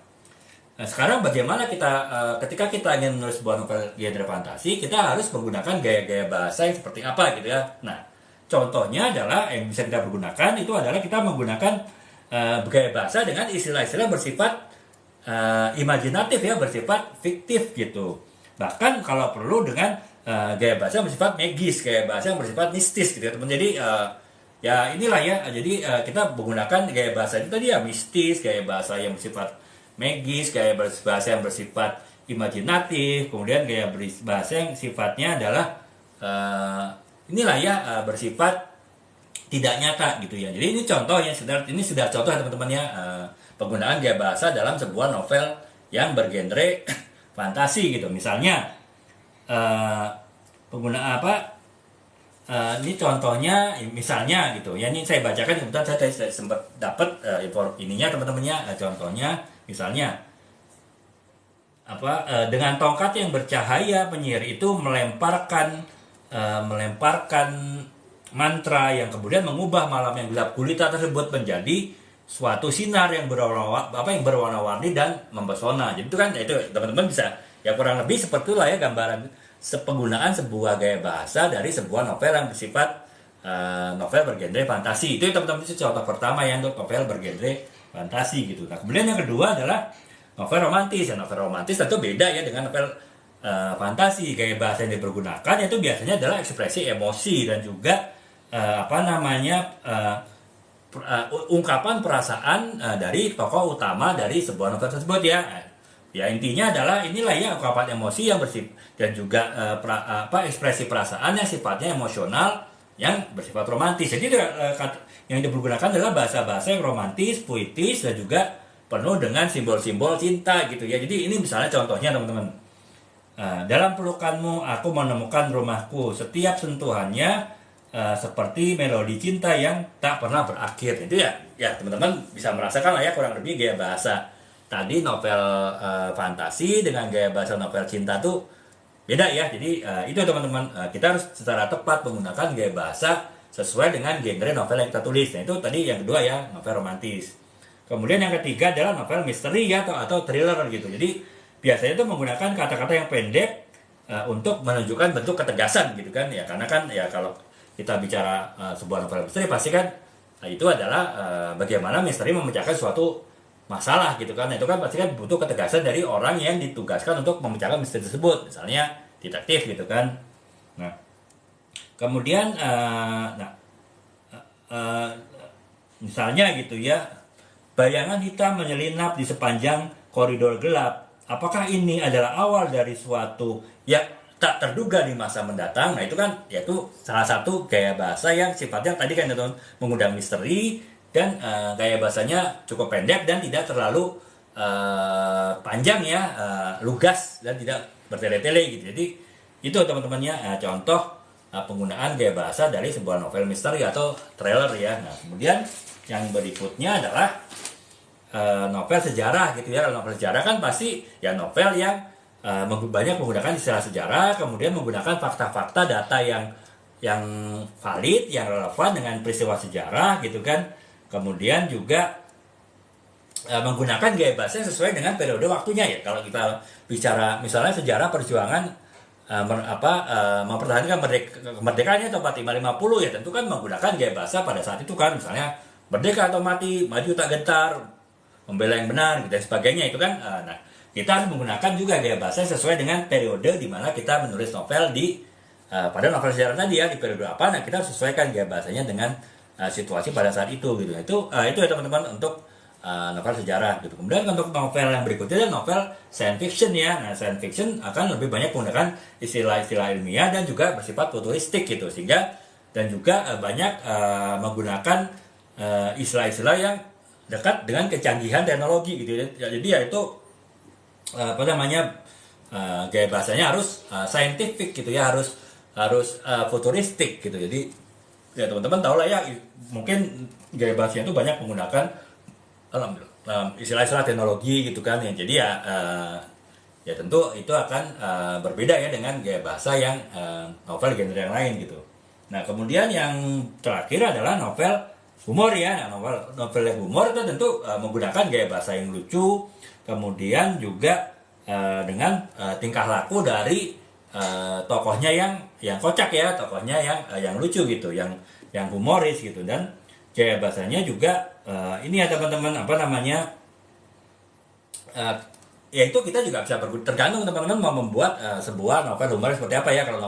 sekarang bagaimana kita ketika kita ingin menulis sebuah novel genre fantasi, kita harus menggunakan gaya-gaya bahasa yang seperti apa gitu ya. Nah contohnya adalah yang bisa kita pergunakan itu adalah kita menggunakan gaya bahasa dengan istilah-istilah bersifat imajinatif ya, bersifat fiktif gitu. Bahkan kalau perlu dengan gaya bahasa yang bersifat magis, gaya bahasa yang bersifat mistis gitu ya teman. Jadi ya inilah ya, jadi kita menggunakan gaya bahasa itu tadi ya, mistis, gaya bahasa yang bersifat magis, gaya bahasa yang bersifat imajinatif, kemudian gaya bahasa yang sifatnya adalah inilah ya, bersifat tidak nyata gitu ya. Jadi ini contoh yang ini sudah contoh ya teman-teman ya, penggunaan gaya bahasa dalam sebuah novel yang bergenre fantasi gitu. Misalnya penggunaan ini contohnya misalnya gitu ya, ini saya bacakan kebetulan saya sempat dapat info ininya teman-temannya. Contohnya misalnya dengan tongkat yang bercahaya penyihir itu melemparkan mantra yang kemudian mengubah malam yang gelap gulita tersebut menjadi suatu sinar yang berwarna-warni dan mempesona. Jadi itu kan itu teman-teman bisa ya, kurang lebih seperti itulah ya gambaran penggunaan sebuah gaya bahasa dari sebuah novel yang bersifat novel bergenre fantasi. Itu teman-teman, itu contoh pertama ya untuk novel bergenre fantasi gitu. Nah kemudian yang kedua adalah novel romantis. Ya novel romantis tentu beda ya dengan novel fantasi. Gaya bahasa yang dipergunakan itu biasanya adalah ekspresi emosi dan juga ungkapan perasaan dari tokoh utama dari sebuah novel tersebut ya. Ya intinya adalah inilah ya, ungkapan emosi yang bersifat dan juga ekspresi perasaan yang sifatnya emosional yang bersifat romantis. Jadi yang dipergunakan adalah bahasa-bahasa yang romantis, puitis, dan juga penuh dengan simbol-simbol cinta gitu ya. Jadi ini misalnya contohnya teman-teman. Dalam pelukanmu aku menemukan rumahku, setiap sentuhannya seperti melodi cinta yang tak pernah berakhir. Itu ya teman-teman bisa merasakan lah ya kurang lebih gaya bahasa tadi novel fantasi dengan gaya bahasa novel cinta tuh beda ya. Jadi itu teman-teman, kita harus secara tepat menggunakan gaya bahasa sesuai dengan genre novel yang kita tulis. Nah itu tadi yang kedua ya, novel romantis. Kemudian yang ketiga adalah novel misteri ya, atau thriller gitu. Jadi biasanya itu menggunakan kata-kata yang pendek untuk menunjukkan bentuk ketegasan gitu kan ya. Karena kan ya kalau kita bicara sebuah novel misteri pasti kan itu adalah bagaimana misteri memecahkan suatu masalah gitu kan. Itu kan pasti kan butuh ketegasan dari orang yang ditugaskan untuk memecahkan misteri tersebut, misalnya detektif gitu kan. Nah kemudian misalnya gitu ya, bayangan hitam menyelinap di sepanjang koridor gelap. Apakah ini adalah awal dari suatu yang tak terduga di masa mendatang? Nah itu kan, yaitu salah satu gaya bahasa yang sifatnya tadi kan teman-teman mengundang misteri, dan gaya bahasanya cukup pendek dan tidak terlalu panjang ya, lugas dan tidak bertele-tele gitu. Jadi itu teman-temannya contoh penggunaan gaya bahasa dari sebuah novel misteri atau thriller ya. Nah kemudian yang berikutnya adalah novel sejarah gitu ya. Kalau novel sejarah kan pasti ya novel yang banyak menggunakan istilah sejarah, kemudian menggunakan fakta-fakta data yang valid, yang relevan dengan peristiwa sejarah gitu kan. Kemudian juga menggunakan gaya bahasa yang sesuai dengan periode waktunya ya. Kalau kita bicara misalnya sejarah perjuangan mempertahankan kemerdekaannya tahun 4550 ya, tentu kan menggunakan gaya bahasa pada saat itu kan, misalnya merdeka atau mati, maju tak gentar, membela yang benar gitu, dan sebagainya itu kan. Nah kita harus menggunakan juga gaya bahasa yang sesuai dengan periode di mana kita menulis novel di pada novel sejarah tadi ya, di periode apa. Nah kita harus sesuaikan gaya bahasanya dengan situasi pada saat itu gitu. Itu ya teman-teman untuk novel sejarah gitu. Kemudian untuk novel yang berikutnya adalah novel science fiction ya. Nah science fiction akan lebih banyak menggunakan istilah-istilah ilmiah dan juga bersifat futuristik gitu, sehingga dan juga banyak menggunakan istilah-istilah yang dekat dengan kecanggihan teknologi gitu ya. Jadi ya itu gaya bahasanya harus scientific gitu ya, harus futuristik gitu. Jadi ya teman-teman tahu lah ya, mungkin gaya bahasanya itu banyak menggunakan istilah-istilah teknologi gitu kan ya. Jadi ya tentu itu akan berbeda ya dengan gaya bahasa yang novel genre yang lain gitu. Nah kemudian yang terakhir adalah novel humor ya. Nah, novel yang humor itu tentu menggunakan gaya bahasa yang lucu, kemudian juga dengan tingkah laku dari tokohnya yang kocak ya, tokohnya yang lucu gitu, yang humoris gitu. Dan gaya bahasanya juga ini ya teman-teman yaitu kita juga bisa tergantung teman-teman mau membuat sebuah novel humor seperti apa ya. Kalau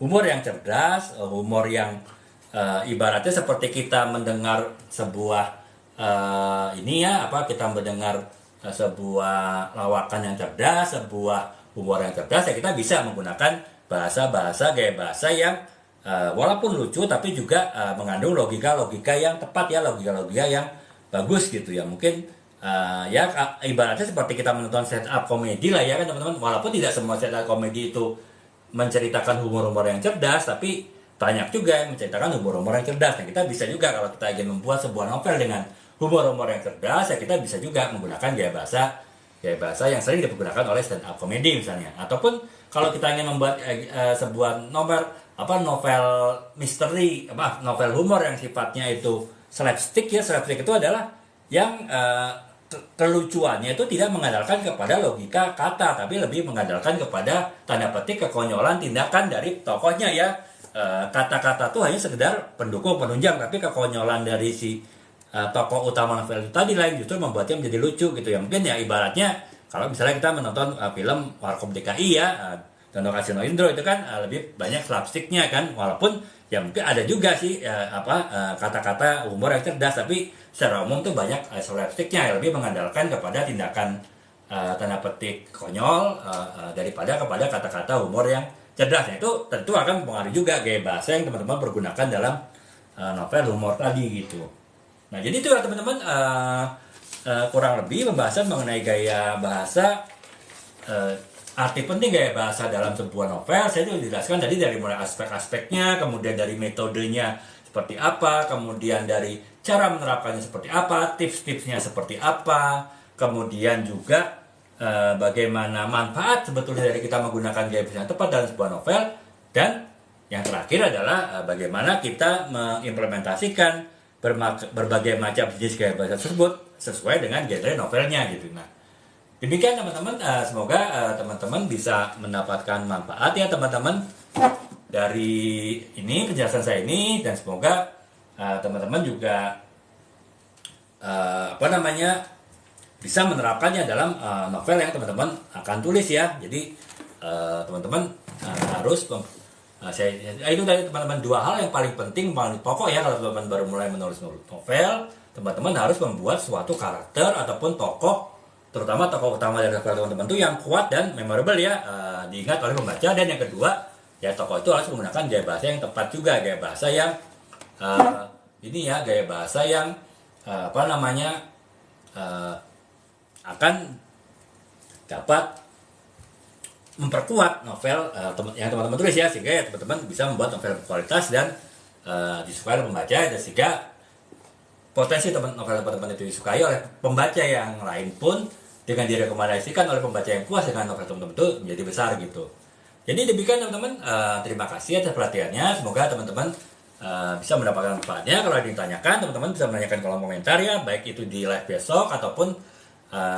humor yang cerdas, humor yang ibaratnya seperti kita mendengar sebuah kita mendengar sebuah lawakan yang cerdas, sebuah humor yang cerdas ya, kita bisa menggunakan bahasa-bahasa gaya bahasa yang walaupun lucu tapi juga mengandung logika-logika yang tepat ya, logika-logika yang bagus gitu ya. Mungkin ibaratnya seperti kita menonton stand up komedi lah ya kan teman-teman. Walaupun tidak semua stand up komedi itu menceritakan humor-humor yang cerdas, tapi banyak juga yang menceritakan humor-humor yang cerdas. Nah kita bisa juga kalau kita ingin membuat sebuah novel dengan humor-humor yang cerdas ya, kita bisa juga menggunakan gaya bahasa yang sering digunakan oleh stand up komedi misalnya. Ataupun kalau kita ingin membuat sebuah novel misteri, novel humor yang sifatnya itu slapstick ya. Slapstick itu adalah yang kelucuannya itu tidak mengandalkan kepada logika kata, tapi lebih mengandalkan kepada tanda petik kekonyolan tindakan dari tokohnya ya. Kata-kata itu hanya sekedar pendukung, penunjang, tapi kekonyolan dari si tokoh utama novel itu tadi lain justru membuatnya menjadi lucu gitu ya. Mungkin ya ibaratnya kalau misalnya kita menonton film Warkop DKI ya, Dono Kasino Indro itu kan lebih banyak slapsticknya kan, walaupun ya mungkin ada juga sih kata-kata humor yang cerdas, tapi secara umum tuh banyak slapsticknya yang lebih mengandalkan kepada tindakan tanda petik konyol daripada kepada kata-kata humor yang cerdas. Nah, itu tentu akan mempengaruhi juga gaya bahasa yang teman-teman pergunakan dalam novel humor tadi gitu. Nah jadi itu ya teman-teman, kurang lebih pembahasan mengenai gaya bahasa, arti penting gaya bahasa dalam sebuah novel. Saya juga dijelaskan tadi dari mulai aspek-aspeknya, kemudian dari metodenya seperti apa, kemudian dari cara menerapkannya seperti apa, tips-tipsnya seperti apa, kemudian juga bagaimana manfaat sebetulnya dari kita menggunakan gaya bahasa yang tepat dalam sebuah novel, dan yang terakhir adalah bagaimana kita mengimplementasikan berbagai macam jenis gaya bahasa tersebut sesuai dengan genre novelnya gitu. Nah demikian teman-teman, semoga teman-teman bisa mendapatkan manfaat ya teman-teman dari ini penjelasan saya ini, dan semoga teman-teman juga bisa menerapkannya dalam novel yang teman-teman akan tulis ya. Jadi teman-teman harus itu dari teman-teman dua hal yang paling penting, paling pokok ya kalau teman-teman baru mulai menulis novel. teman-teman harus membuat suatu karakter ataupun tokoh, terutama tokoh utama dari novel teman-teman itu yang kuat dan memorable ya, diingat oleh pembaca. Dan yang kedua, ya tokoh itu harus menggunakan gaya bahasa yang tepat juga, gaya bahasa yang gaya bahasa yang akan dapat memperkuat novel yang teman-teman tulis ya, sehingga ya teman-teman bisa membuat novel berkualitas dan disukai oleh pembaca, dan sehingga potensi novel teman-teman itu disukai oleh pembaca yang lain pun dengan direkomendasikan oleh pembaca yang puas dengan novel teman-teman itu menjadi besar gitu. Jadi demikian teman-teman, terima kasih atas perhatiannya, semoga teman-teman bisa mendapatkan manfaatnya. Kalau ada yang ditanyakan, teman-teman bisa menanyakan kolom komentar ya, baik itu di live besok ataupun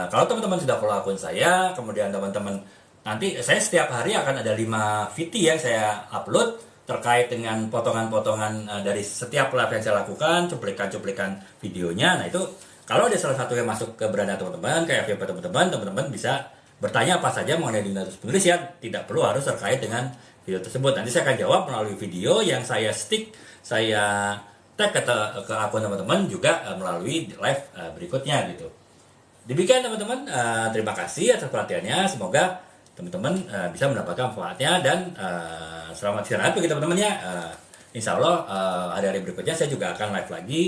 kalau teman-teman sudah follow akun saya, kemudian teman-teman nanti saya setiap hari akan ada 5 video yang saya upload terkait dengan potongan-potongan dari setiap live yang saya lakukan, cuplikan-cuplikan videonya. Nah itu kalau ada salah satu yang masuk ke beranda teman-teman, kayak FYP teman-teman bisa bertanya apa saja mengenai dunia tulis menulis ya, tidak perlu harus terkait dengan video tersebut. Nanti saya akan jawab melalui video yang saya tag ke akun teman-teman juga melalui live berikutnya gitu. Demikian teman-teman, terima kasih atas perhatiannya, semoga teman-teman bisa mendapatkan manfaatnya dan selamat istirahat bagi teman-teman ya. Insya Allah hari-hari berikutnya saya juga akan live lagi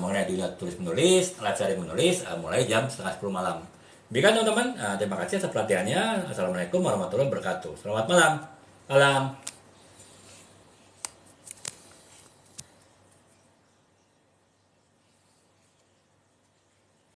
mengenai dunia tulis menulis, live sharing menulis mulai jam 9:30 malam. Demikian teman-teman, terima kasih atas perhatiannya. Assalamualaikum warahmatullahi wabarakatuh. Selamat malam.